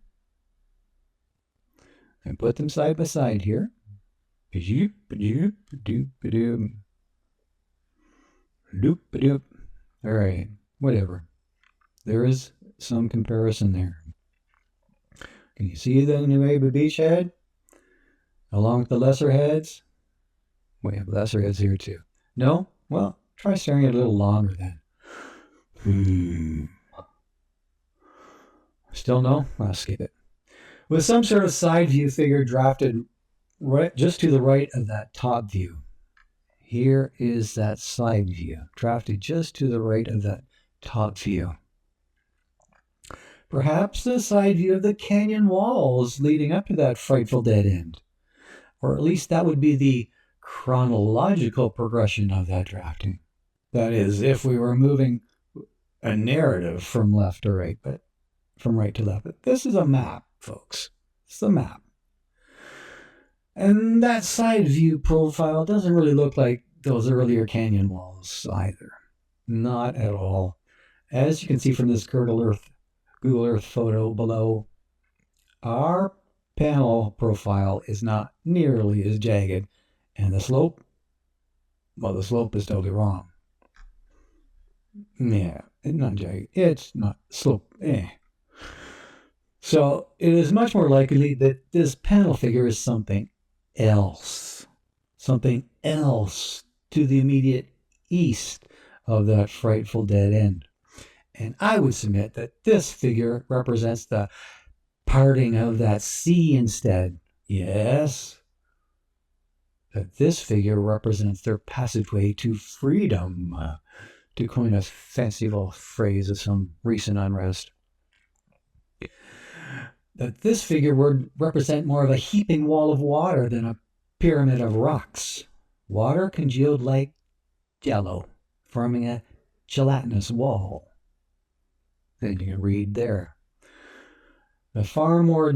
[SPEAKER 1] And put them side by side here. Alright, whatever. There is some comparison there. Can you see the Nueva beachhead? Along with the lesser heads? We have lesser heads here too. No? Well, try staring at it a little longer then. Still no? I'll skip it. With some sort of side view figure drafted right just to the right of that top view. Here is that side view, drafted just to the right of that top view. Perhaps a side view of the canyon walls leading up to that frightful dead end. Or at least that would be the chronological progression of that drafting. That is, if we were moving a narrative from left to right, but from right to left. But this is a map, folks. It's a map. And that side view profile doesn't really look like those earlier canyon walls either. Not at all. As you can see from this Google Earth photo below, our panel profile is not nearly as jagged. And the slope, well, the slope is totally wrong. Yeah, it's not jagged. It's not slope. So it is much more likely that this panel figure is something else. Something else to the immediate east of that frightful dead end. And I would submit that this figure represents the parting of that sea instead. Yes, that this figure represents their passageway to freedom, to coin a fanciful phrase of some recent unrest. That this figure would represent more of a heaping wall of water than a pyramid of rocks. Water congealed like jello, forming a gelatinous wall. Then you can read there. The far more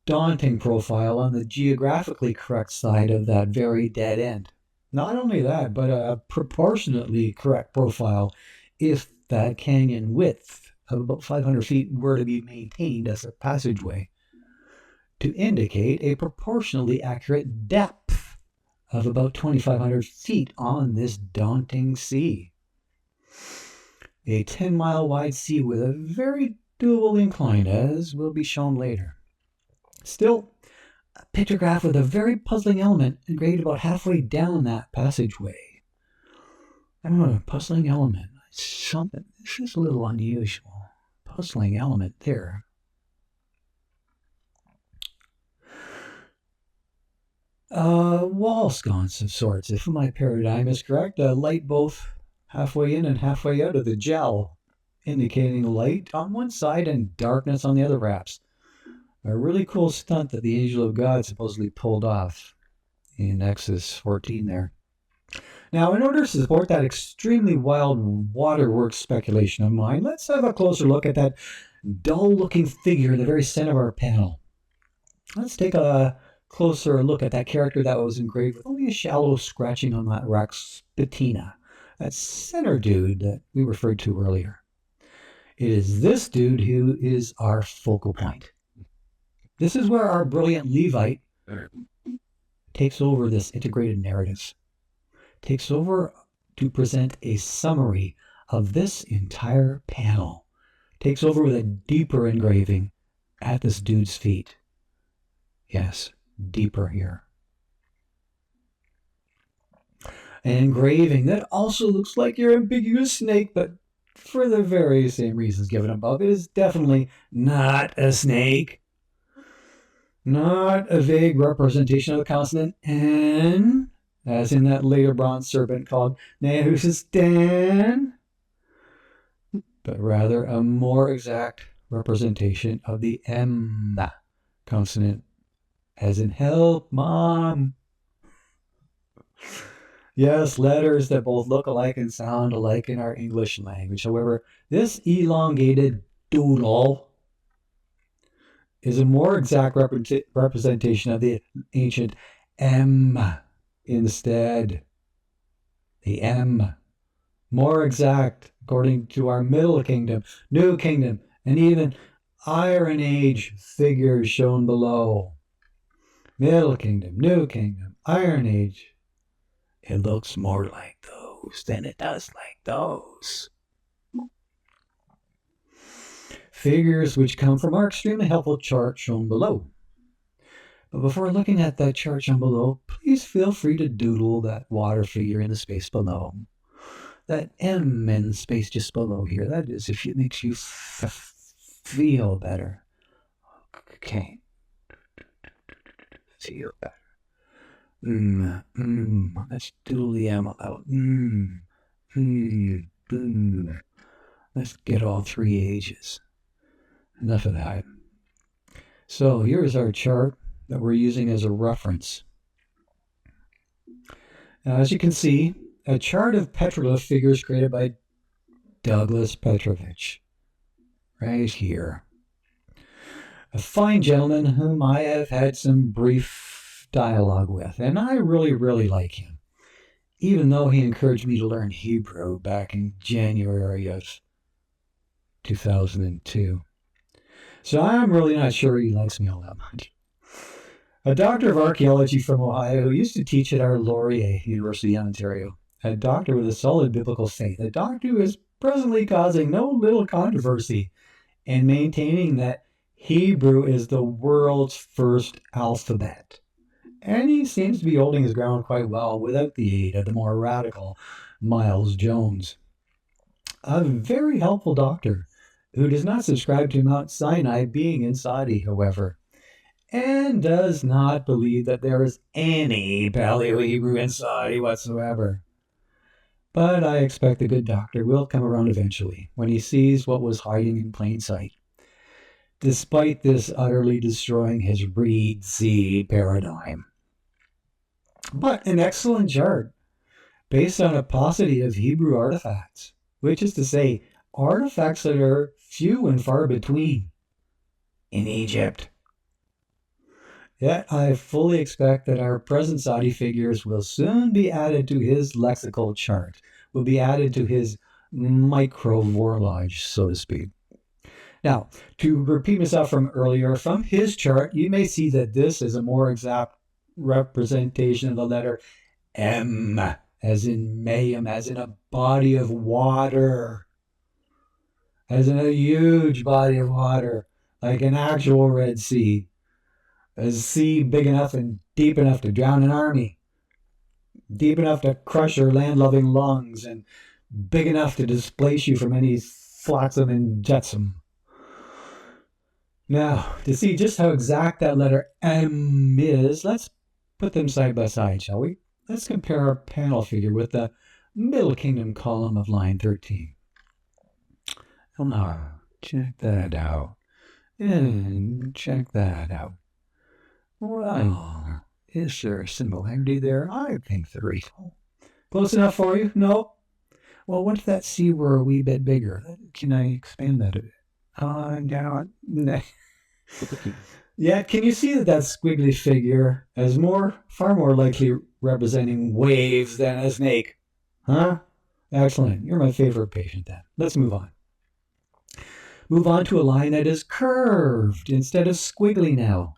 [SPEAKER 1] daunting profile on the geographically correct side of that very dead end. Not only that, but a proportionately correct profile if that canyon width of about 500 feet were to be maintained as a passageway, to indicate a proportionally accurate depth of about 2,500 feet on this daunting sea. A 10-mile wide sea with a very doable incline, as will be shown later. Still, a pictograph with a very puzzling element engraved about halfway down that passageway. I don't know, a puzzling element. Something. This is a little unusual. Puzzling element there. Wall sconce of sorts, if my paradigm is correct. A light both halfway in and halfway out of the gel, indicating light on one side and darkness on the other, perhaps. A really cool stunt that the angel of God supposedly pulled off in Exodus 14 there. Now, in order to support that extremely wild waterworks speculation of mine, let's have a closer look at that dull-looking figure in the very center of our panel. Let's take a closer look at that character that was engraved with only a shallow scratching on that rock's patina. That center dude that we referred to earlier. It is this dude who is our focal point. This is where our brilliant Levite takes over this integrated narrative. Takes over to present a summary of this entire panel. Takes over with a deeper engraving at this dude's feet. Yes, deeper here. An engraving that also looks like your ambiguous snake, but for the very same reasons given above, it is definitely not a snake. Not a vague representation of the consonant N, as in that later bronze serpent called Nehushtan, but rather a more exact representation of the M consonant, as in help, mom. Yes, letters that both look alike and sound alike in our English language. However, this elongated doodle is a more exact representation of the ancient M instead. The M. More exact, according to our Middle Kingdom, New Kingdom, and even Iron Age figures shown below. Middle Kingdom, New Kingdom, Iron Age. It looks more like those than it does like those. Figures which come from our extremely helpful chart shown below. But before looking at that chart shown below, please feel free to doodle that water figure in the space below. That M in the space just below here, that is if it makes you feel better. Okay. Feel better. Let's doodle the M out. Let's get all three H's. enough of that. So here's our chart that we're using as a reference. Now, as you can see, a chart of petroglyph figures created by Douglas Petrovich, right here. A fine gentleman whom I have had some brief dialogue with, and I really like him, even though he encouraged me to learn Hebrew back in January of 2002. So I'm really not sure he likes me all that much. A doctor of archaeology from Ohio who used to teach at our Laurier University in Ontario. A doctor with a solid biblical faith. A doctor who is presently causing no little controversy in maintaining that Hebrew is the world's first alphabet. And he seems to be holding his ground quite well without the aid of the more radical Miles Jones. A very helpful doctor who does not subscribe to Mount Sinai being in Saudi, however, and does not believe that there is any Paleo-Hebrew in Saudi whatsoever. But I expect the good doctor will come around eventually when he sees what was hiding in plain sight, despite this utterly destroying his reed seed paradigm. But an excellent chart based on a paucity of Hebrew artifacts, which is to say, artifacts that are few and far between in Egypt. Yet I fully expect that our present Saudi figures will soon be added to his lexical chart, will be added to his micro-vorlage, so to speak. Now, to repeat myself from earlier, from his chart, you may see that this is a more exact representation of the letter M, as in mayhem, as in a body of water, as in a huge body of water, like an actual Red Sea. A sea big enough and deep enough to drown an army, deep enough to crush your land-loving lungs, and big enough to displace you from any flotsam and jetsam. Now, to see just how exact that letter M is, let's put them side by side, shall we? Let's compare our panel figure with the Middle Kingdom column of line 13. Now, check that out. And check that out. Well, is there a similarity there? I think there is. Close enough for you? No? Well, what if that C were a wee bit bigger? Can I expand that a bit? No. Yeah, can you see that squiggly figure as far more likely representing waves than a snake? Huh? Excellent. You're my favorite patient then. Let's move on. Move on to a line that is curved instead of squiggly now.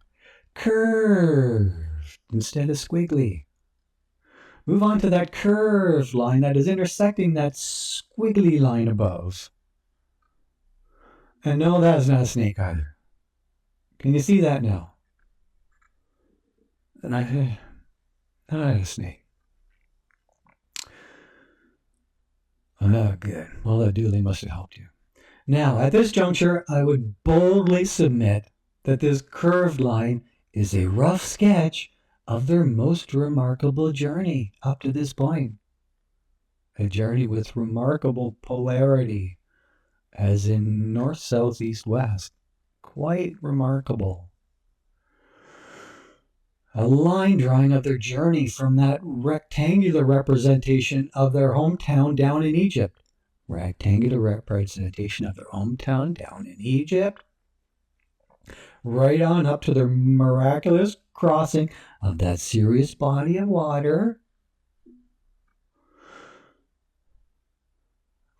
[SPEAKER 1] Curved instead of squiggly. Move on to that curved line that is intersecting that squiggly line above. And no, that is not a snake either. Can you see that now? Not a snake. Oh, good. Well, that duly must have helped you. Now, at this juncture, I would boldly submit that this curved line is a rough sketch of their most remarkable journey up to this point. A journey with remarkable polarity, as in north, south, east, west. Quite remarkable. A line drawing of their journey from that rectangular representation of their hometown down in Egypt. Rectangular representation of their hometown down in Egypt. Right on up to their miraculous crossing of that serious body of water.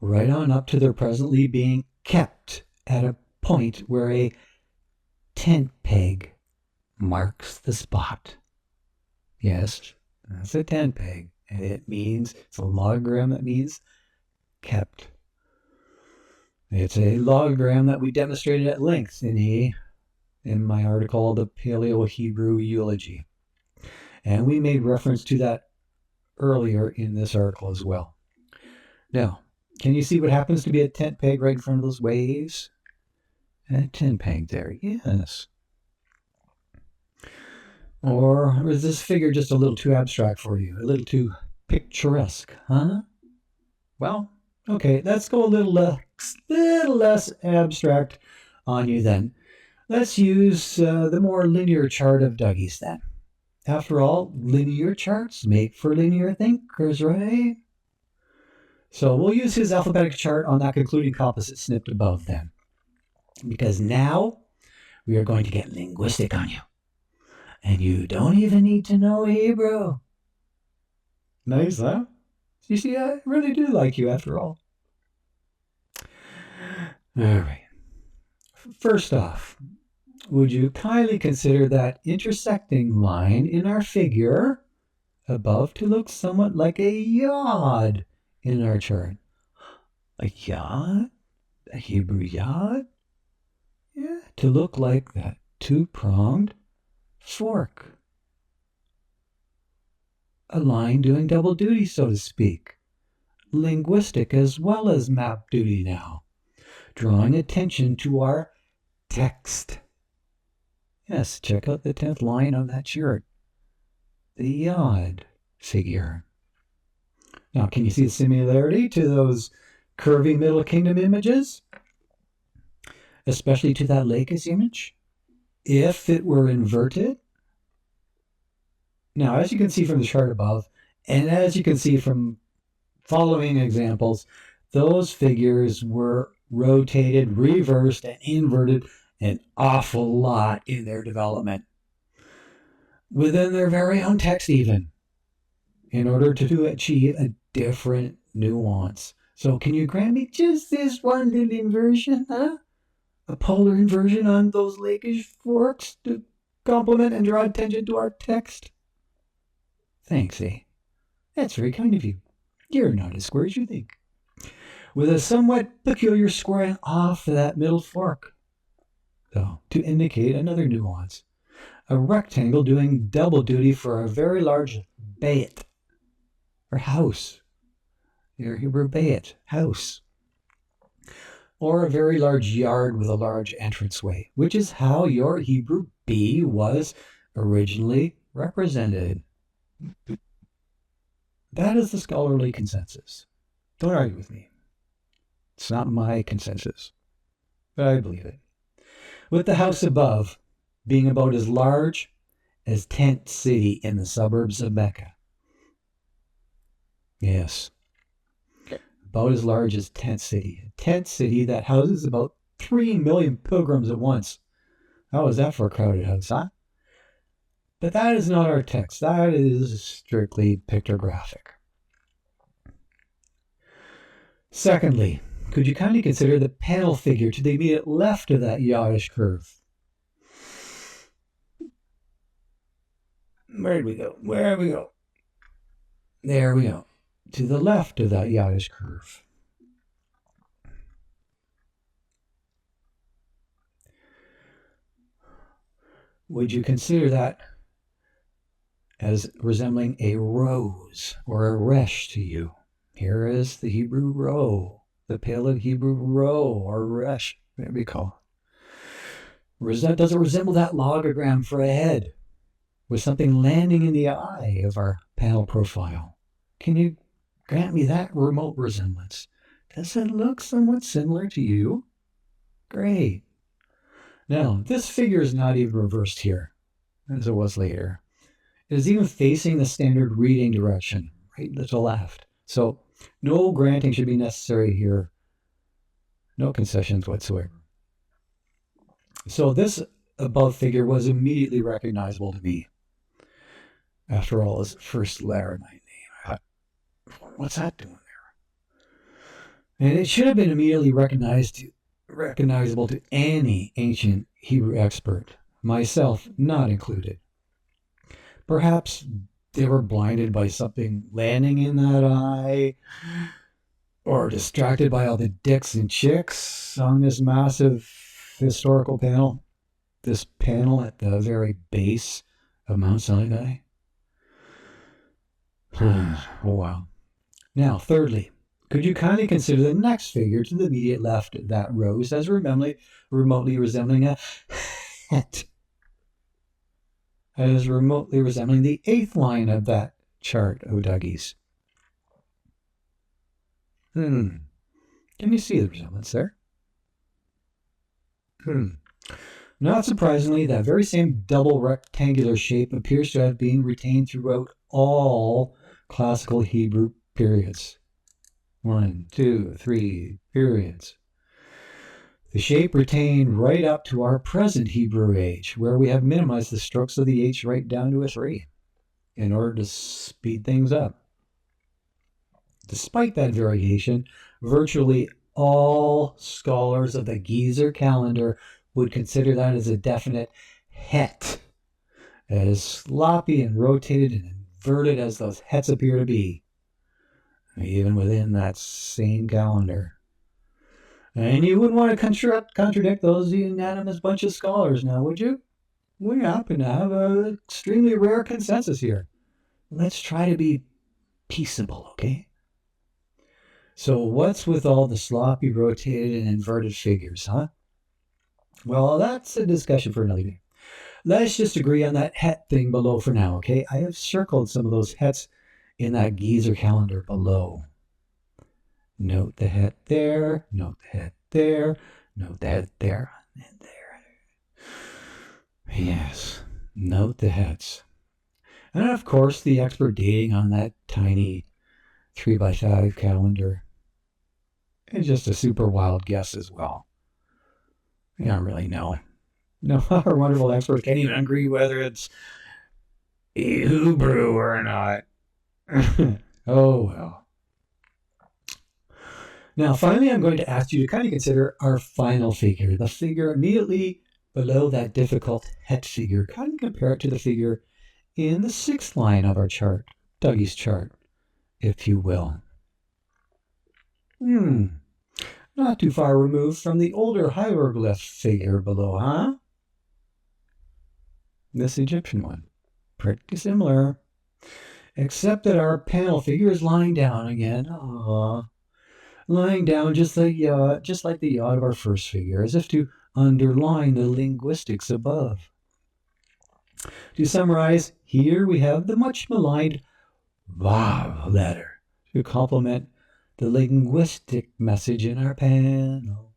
[SPEAKER 1] Right on up to their presently being kept at a point where a tent peg marks the spot. Yes, that's a tent peg, and it's a logogram that means kept. It's a logogram that we demonstrated at length in my article, The Paleo-Hebrew Eulogy. And we made reference to that earlier in this article as well. Now, can you see what happens to be a tent peg right in front of those waves? A tent peg there, yes. Or is this figure just a little too abstract for you? A little too picturesque, huh? Well, okay, let's go a little less abstract on you then. Let's use the more linear chart of Dougie's then. After all, linear charts make for linear thinkers, right? So we'll use his alphabetic chart on that concluding composite snipped above then. Because now we are going to get linguistic on you. And you don't even need to know Hebrew. Nice, huh? You see, I really do like you after all. All right. First off, would you kindly consider that intersecting line in our figure above to look somewhat like a yod in our chart? A yod? A Hebrew yod? Yeah, to look like that two-pronged fork. A line doing double duty, so to speak. Linguistic as well as map duty now. Drawing attention to our text. Yes, check out the 10th line of that chart. The yod figure. Now, can you see the similarity to those curving Middle Kingdom images? Especially to that Lakis image? If it were inverted? Now, as you can see from the chart above, and as you can see from following examples, those figures were rotated, reversed, and inverted an awful lot in their development. Within their very own text even, in order to achieve a different nuance. So can you grant me just this one little inversion, huh? A polar inversion on those Lakis forks to complement and draw attention to our text? Thanks, eh? That's very kind of you. You're not as square as you think. With a somewhat peculiar squaring off that middle fork, though, to indicate another nuance. A rectangle doing double duty for a very large bayit, or house. Your Hebrew bayit, house. Or a very large yard with a large entranceway, which is how your Hebrew B was originally represented. That is the scholarly consensus. Don't argue with me. It's not my consensus, but I believe it. With the house above being about as large as Tent City in the suburbs of Mecca. Yes, about as large as Tent City. A tent city that houses about 3 million pilgrims at once. How is that for a crowded house, huh? But that is not our text. That is strictly pictographic. Secondly, could you kindly consider the panel figure to the immediate left of that yodish curve? Where did we go? Where did we go? There we go. To the left of that yodish curve. Would you consider that as resembling a rose or a resh to you? Here is the Hebrew row, the Paled Hebrew row or resh, whatever we call it. Does it resemble that logogram for a head with something landing in the eye of our panel profile? Can you grant me that remote resemblance? Does it look somewhat similar to you? Great. Now, this figure is not even reversed here, as it was later. It is even facing the standard reading direction, right to the left. So, no granting should be necessary here. No concessions whatsoever. So, this above figure was immediately recognizable to me. After all, his first letter in my name. I thought, what's that doing there? And it should have been immediately recognizable to any ancient Hebrew expert, myself not included. Perhaps they were blinded by something landing in that eye, or distracted by all the dicks and chicks on this massive historical panel, this panel at the very base of Mount Sinai. Oh, wow. Now, thirdly, could you kindly consider the next figure to the immediate left of that rose as remotely resembling a hat? As remotely resembling the 8th line of that chart, O'Dougie's. Can you see the resemblance there? Not surprisingly, that very same double rectangular shape appears to have been retained throughout all classical Hebrew periods. 1, 2, 3 periods. The shape retained right up to our present Hebrew age, where we have minimized the strokes of the H right down to a 3 in order to speed things up. Despite that variation, virtually all scholars of the Gezer calendar would consider that as a definite het, as sloppy and rotated and inverted as those hets appear to be, even within that same calendar. And you wouldn't want to contradict those unanimous bunch of scholars now, would you? We happen to have an extremely rare consensus here. Let's try to be peaceable, okay? So what's with all the sloppy, rotated, and inverted figures, huh? Well, that's a discussion for another day. Let's just agree on that het thing below for now, okay? I have circled some of those hets in that Gezer calendar below. Note the het there, note the het there, note the het there, and there. Yes, note the hets. And of course, the expert dating on that tiny 3x5 calendar. And just a super wild guess as well. I don't really know. No, our wonderful expert can't even agree whether it's Hebrew or not. Oh, well. Now, finally, I'm going to ask you to kind of consider our final figure, the figure immediately below that difficult het figure. Kind of compare it to the figure in the 6th line of our chart, Dougie's chart, if you will. Not too far removed from the older hieroglyph figure below, huh? This Egyptian one. Pretty similar. Except that our panel figure is lying down again. Aww. Lying down just like the yacht of our first figure, as if to underline the linguistics above. To summarize, here we have the much maligned Vav letter to complement the linguistic message in our panel.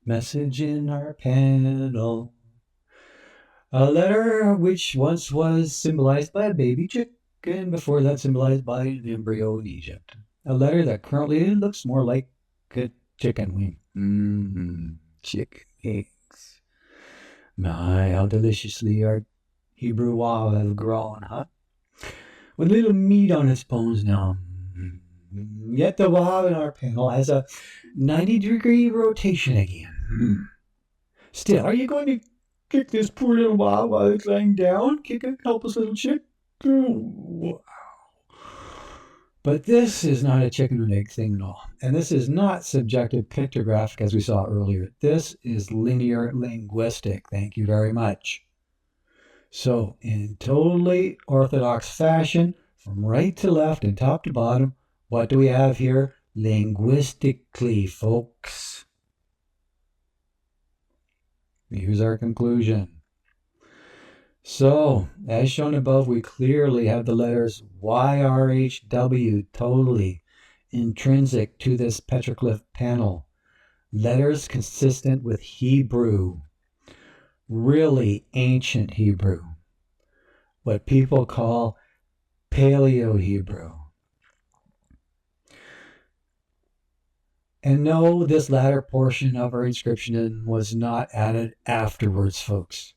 [SPEAKER 1] Message in our panel. A letter which once was symbolized by a baby chick, and before that symbolized by an embryo in Egypt. A letter that currently looks more like a chicken wing. Chicken eggs. My, how deliciously our Hebrew Vav have grown, huh? With little meat on its bones now. Yet the Vav in our panel has a 90-degree rotation again. Still, are you going to kick this poor little Vav while it's laying down? Kick it, helpless little chick? Oh. But this is not a chicken and egg thing at all. And this is not subjective pictographic as we saw earlier. This is linear linguistic. Thank you very much. So, in totally orthodox fashion, from right to left and top to bottom, what do we have here? Linguistically, folks. Here's our conclusion. So, as shown above, we clearly have the letters YRHW totally intrinsic to this petroglyph panel. Letters consistent with Hebrew, really ancient Hebrew, what people call Paleo-Hebrew. And no, this latter portion of our inscription was not added afterwards, folks.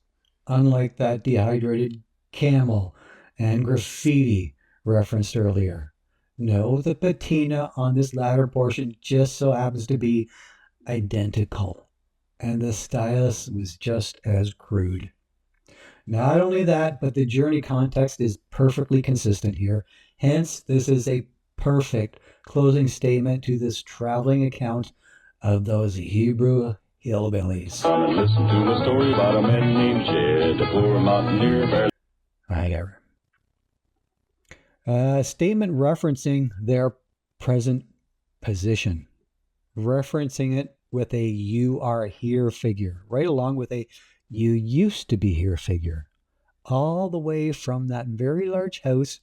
[SPEAKER 1] Unlike that dehydrated camel and graffiti referenced earlier. No, the patina on this latter portion just so happens to be identical, and the stylus was just as crude. Not only that, but the journey context is perfectly consistent here. Hence, this is a perfect closing statement to this traveling account of those Hebrew hillbillies.
[SPEAKER 2] Come and listen to a story about a man named Jed, a poor mountaineer.
[SPEAKER 1] A statement referencing their present position, referencing it with a "you are here" figure, right along with a "you used to be here" figure, all the way from that very large house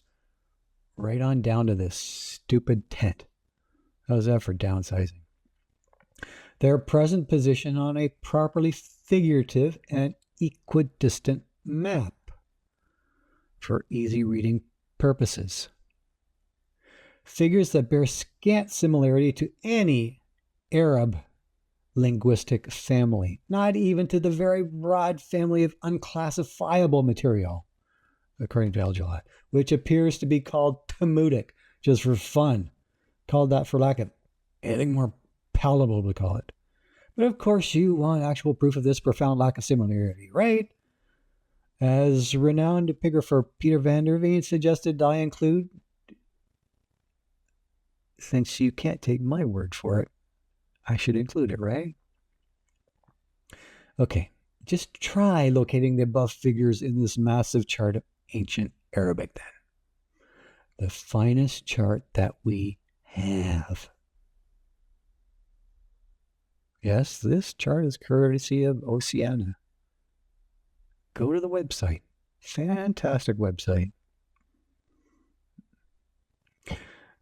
[SPEAKER 1] right on down to this stupid tent. How's that for downsizing? their present position on a properly figurative and equidistant map for easy reading purposes. Figures that bear scant similarity to any Arab linguistic family, not even to the very broad family of unclassifiable material, according to Al-Jalad, which appears to be called Talmudic, just for fun, called that for lack of anything more palatable to call it. But of course, you want actual proof of this profound lack of similarity, right? As renowned epigrapher Peter van der Veen suggested I include, since you can't take my word for it, I should include it, right? Okay, just try locating the above figures in this massive chart of ancient Arabic then. The finest chart that we have. Yes, this chart is courtesy of Oceana. Go to the website. Fantastic website.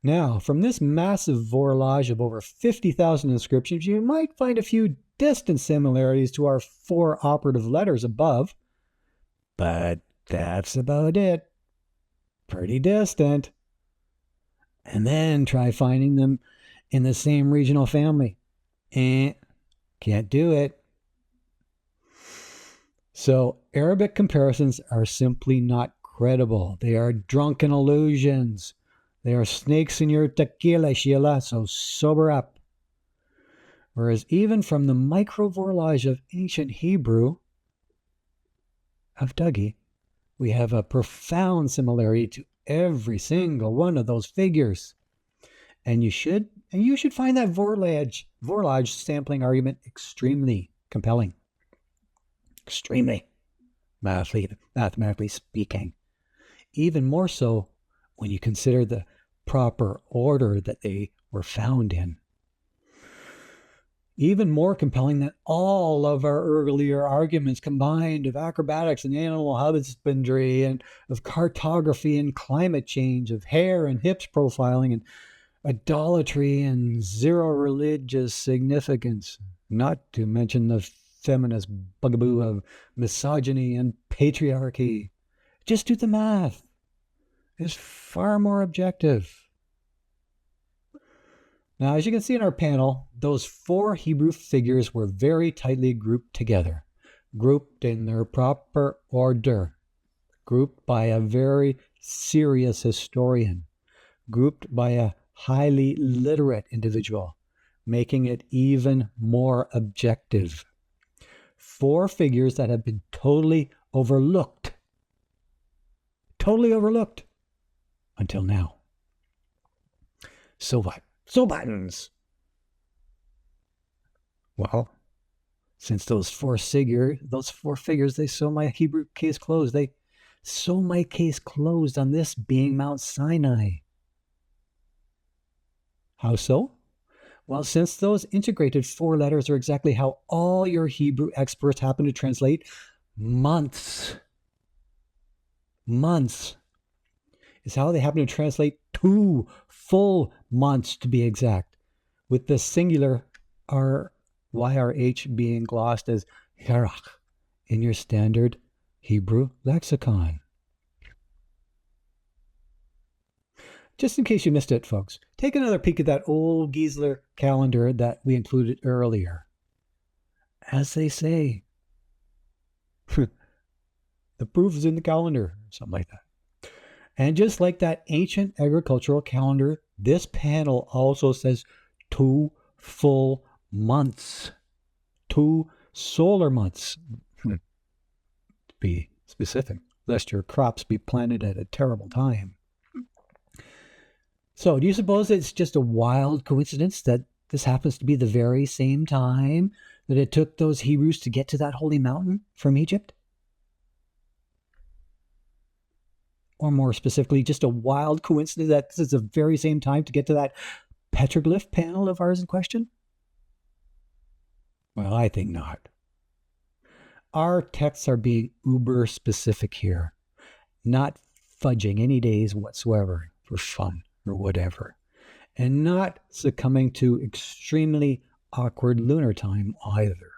[SPEAKER 1] Now, from this massive vorlage of over 50,000 inscriptions, you might find a few distant similarities to our 4 operative letters above, but that's about it. Pretty distant. And then try finding them in the same regional family. Can't do it. So Arabic comparisons are simply not credible. They are drunken illusions. They are snakes in your tequila, Sheila, so sober up. Whereas even from the micro-vorlage of ancient Hebrew of Dougie, we have a profound similarity to every single one of those figures. And you should find that vorlage sampling argument extremely compelling. Extremely, mathematically speaking. Even more so when you consider the proper order that they were found in. Even more compelling than all of our earlier arguments combined of acrobatics and animal husbandry and of cartography and climate change, of hair and hips profiling and idolatry and zero religious significance, not to mention the feminist bugaboo of misogyny and patriarchy. Just do the math. It's far more objective. Now, as you can see in our panel, those 4 Hebrew figures were very tightly grouped together, grouped in their proper order, grouped by a very serious historian, grouped by a highly literate individual, making it even more objective. 4 figures that have been totally overlooked until now. So what? So buttons. Well, since those 4 figures, they sew my Hebrew case closed. They sew my case closed on this being Mount Sinai. How so? Well, since those integrated 4 letters are exactly how all your Hebrew experts happen to translate months is how they happen to translate 2 full months to be exact, with the singular YRH being glossed as yarach in your standard Hebrew lexicon. Just in case you missed it, folks, take another peek at that old Giesler calendar that we included earlier. As they say, the proof is in the calendar, something like that. And just like that ancient agricultural calendar, this panel also says 2 full months, 2 solar months, to be specific, lest your crops be planted at a terrible time. So do you suppose it's just a wild coincidence that this happens to be the very same time that it took those Hebrews to get to that holy mountain from Egypt? Or more specifically, just a wild coincidence that this is the very same time to get to that petroglyph panel of ours in question? Well, I think not. Our texts are being uber specific here, not fudging any days whatsoever for fun or whatever, and not succumbing to extremely awkward lunar time either,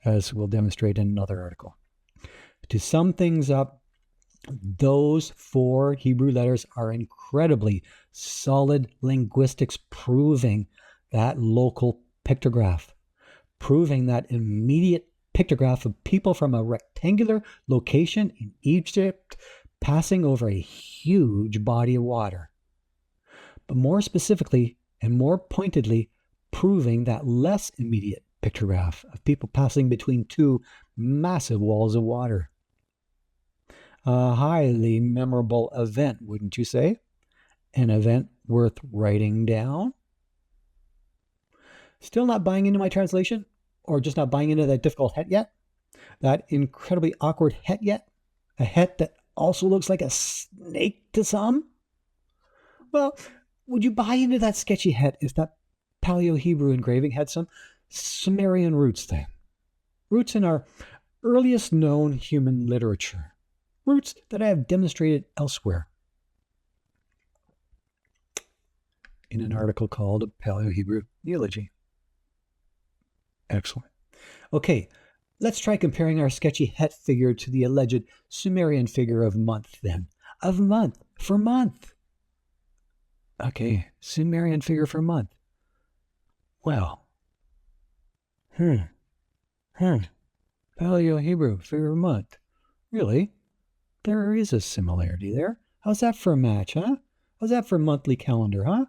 [SPEAKER 1] as we'll demonstrate in another article. To sum things up, those 4 Hebrew letters are incredibly solid linguistics, proving that local pictograph, proving that immediate pictograph of people from a rectangular location in Egypt passing over a huge body of water. But more specifically and more pointedly, proving that less immediate pictograph of people passing between 2 massive walls of water. A highly memorable event, wouldn't you say? An event worth writing down? Still not buying into my translation? Or just not buying into that difficult het yet? That incredibly awkward het yet? A het that also looks like a snake to some? Well, would you buy into that sketchy het if that Paleo-Hebrew engraving had some Sumerian roots then? Roots in our earliest known human literature. Roots that I have demonstrated elsewhere in an article called Paleo-Hebrew Neology. Excellent. Okay, let's try comparing our sketchy het figure to the alleged Sumerian figure of month then. Of month, for month. Okay, Sumerian figure for month. Well, Paleo-Hebrew figure of month. Really? There is a similarity there. How's that for a match, huh? How's that for a monthly calendar, huh?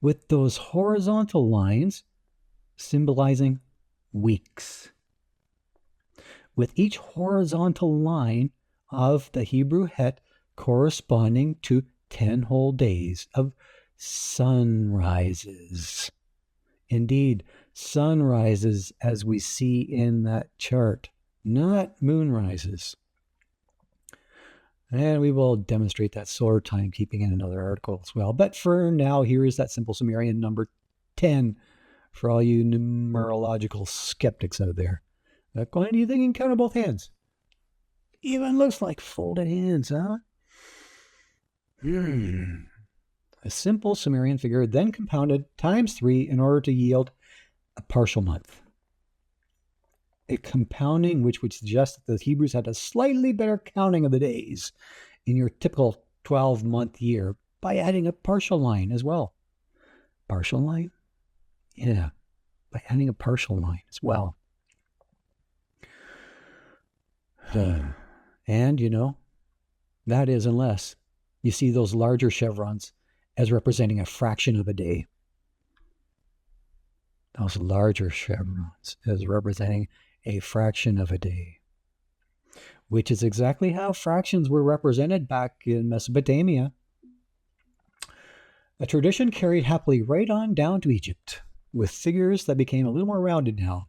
[SPEAKER 1] With those horizontal lines symbolizing weeks. With each horizontal line of the Hebrew het corresponding to 10 whole days of sunrises. Indeed, sunrises as we see in that chart, not moonrises. And we will demonstrate that solar timekeeping in another article as well. But for now, here is that simple Sumerian number 10 for all you numerological skeptics out there. That going to you think you can count on both hands. Even looks like folded hands, huh? A simple Sumerian figure then compounded times 3 in order to yield a partial month. A compounding which would suggest that the Hebrews had a slightly better counting of the days in your typical 12-month year by adding a partial line as well. Partial line? Yeah, by adding a partial line as well. And, you know, that is unless you see those larger chevrons as representing a fraction of a day. Those larger chevrons as representing a fraction of a day, which is exactly how fractions were represented back in Mesopotamia. A tradition carried happily right on down to Egypt, with figures that became a little more rounded now,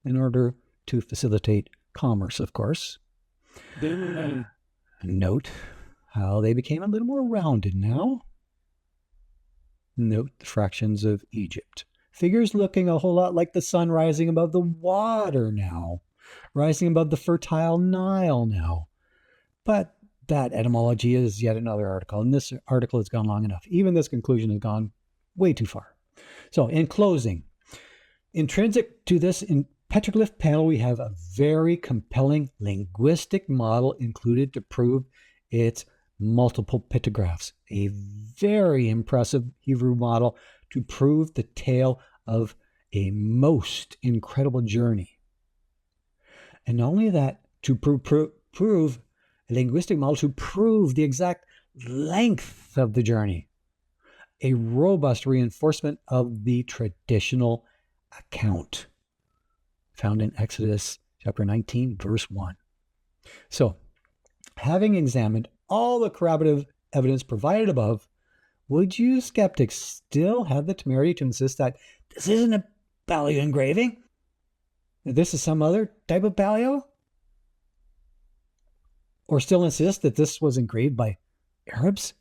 [SPEAKER 1] in order to facilitate commerce, of course. Note how they became a little more rounded now. Note the fractions of Egypt. Figures looking a whole lot like the sun rising above the water now, rising above the fertile Nile now. But that etymology is yet another article, and this article has gone long enough. Even this conclusion has gone way too far. So in closing, intrinsic to this in Petroglyph Panel, we have a very compelling linguistic model included to prove its multiple pictographs. A very impressive Hebrew model to prove the tale of a most incredible journey. And not only that, to prove a linguistic model to prove the exact length of the journey. A robust reinforcement of the traditional account found in Exodus chapter 19, verse 1. So, having examined all the corroborative evidence provided above, would you skeptics still have the temerity to insist that this isn't a paleo engraving? That this is some other type of paleo? Or still insist that this was engraved by Arabs?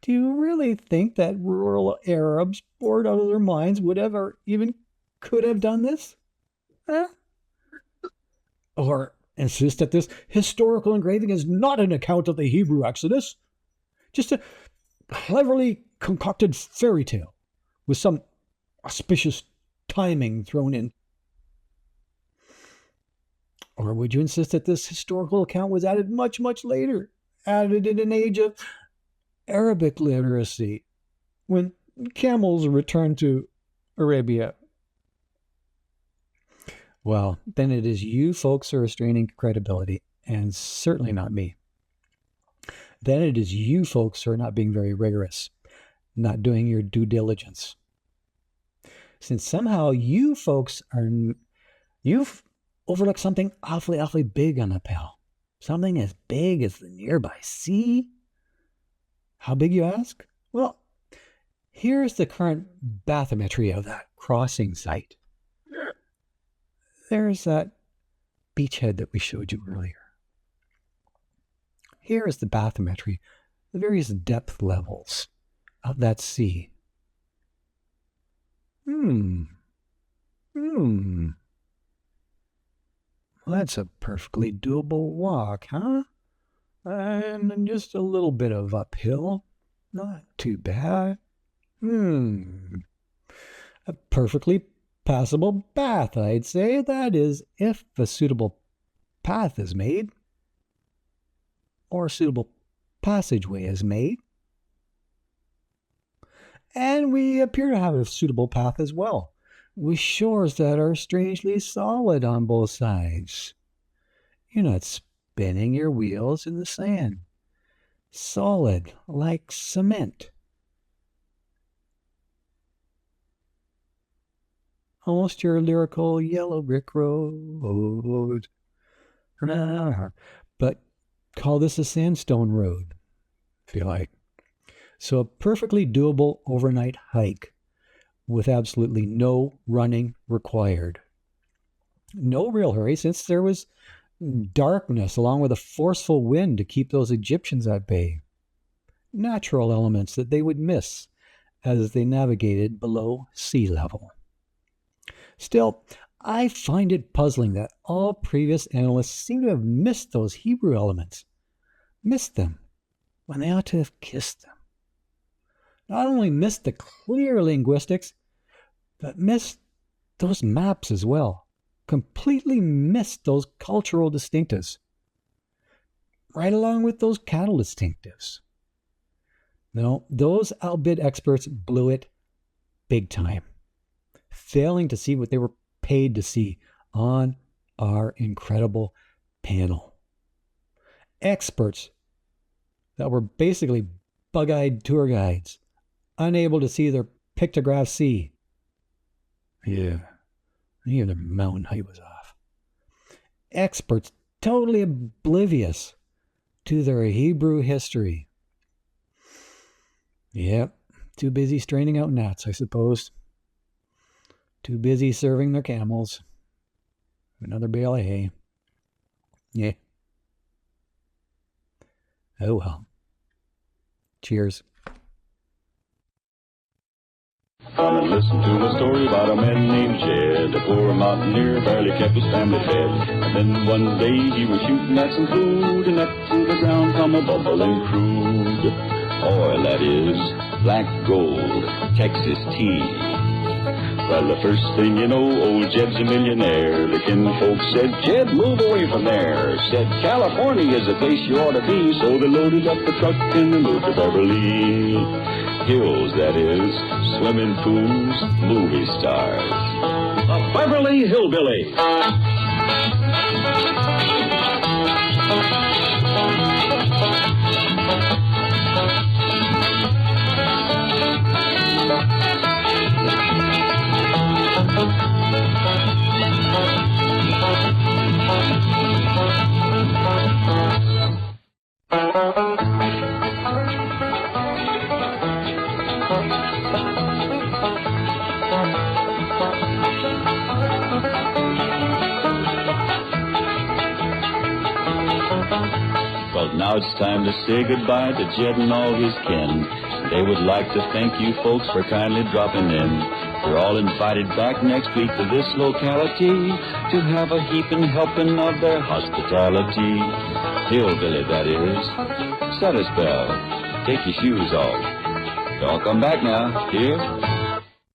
[SPEAKER 1] Do you really think that rural Arabs bored out of their minds would ever even could have done this? Huh? Or insist that this historical engraving is not an account of the Hebrew Exodus, just a cleverly concocted fairy tale with some auspicious timing thrown in? Or would you insist that this historical account was added much, much later, added in an age of Arabic literacy, when camels returned to Arabia? Well, then it is you folks who are straining credibility, and certainly not me. Then it is you folks who are not being very rigorous, not doing your due diligence. Since somehow you folks you've overlooked something awfully, awfully big on the Pale. Something as big as the nearby sea. How big, you ask? Well, here's the current bathymetry of that crossing site. There's that beachhead that we showed you earlier. Here is the bathymetry, the various depth levels of that sea. That's a perfectly doable walk, huh? And just a little bit of uphill. Not too bad. A perfectly passable path, I'd say. That is, if a suitable path is made, or a suitable passageway is made. And we appear to have a suitable path as well, with shores that are strangely solid on both sides. You're not spinning your wheels in the sand. Solid, like cement. Almost your lyrical yellow brick road. But call this a sandstone road, if you like. So a perfectly doable overnight hike with absolutely no running required. No real hurry, since there was darkness along with a forceful wind to keep those Egyptians at bay. Natural elements that they would miss as they navigated below sea level. Still, I find it puzzling that all previous analysts seem to have missed those Hebrew elements. Missed them when they ought to have kissed them. Not only missed the clear linguistics, but missed those maps as well. Completely missed those cultural distinctives. Right along with those cattle distinctives. No, those albeit experts blew it big time. Failing to see what they were paid to see on our incredible panel. Experts that were basically bug-eyed tour guides, unable to see their pictograph sea. Yeah, even their mountain height was off. Experts totally oblivious to their Hebrew history. Yep, too busy straining out gnats, I suppose. Too busy serving their camels. Another bale of hay. Yeah. Oh well. Cheers.
[SPEAKER 3] Come and listen to a story about a man named Jed. A poor mountaineer barely kept his family fed. And then one day he was shooting at some food, and up to the ground come a bubbling crude oil, that is, black gold, Texas tea. Well, the first thing you know, old Jed's a millionaire. The kinfolk said, Jed, move away from there. Said, California is the place you ought to be. So they loaded up the truck and they moved to Beverly Hills, that is, swimming pools, movie stars. A Beverly Hillbilly. Well, now it's time to say goodbye to Jed and all his kin. They would like to thank you folks for kindly dropping in. You're all invited back next week to this locality to have a heaping helping of their hospitality. Hillbilly, that is. Set a spell. Take your shoes off. Y'all come back now. Here?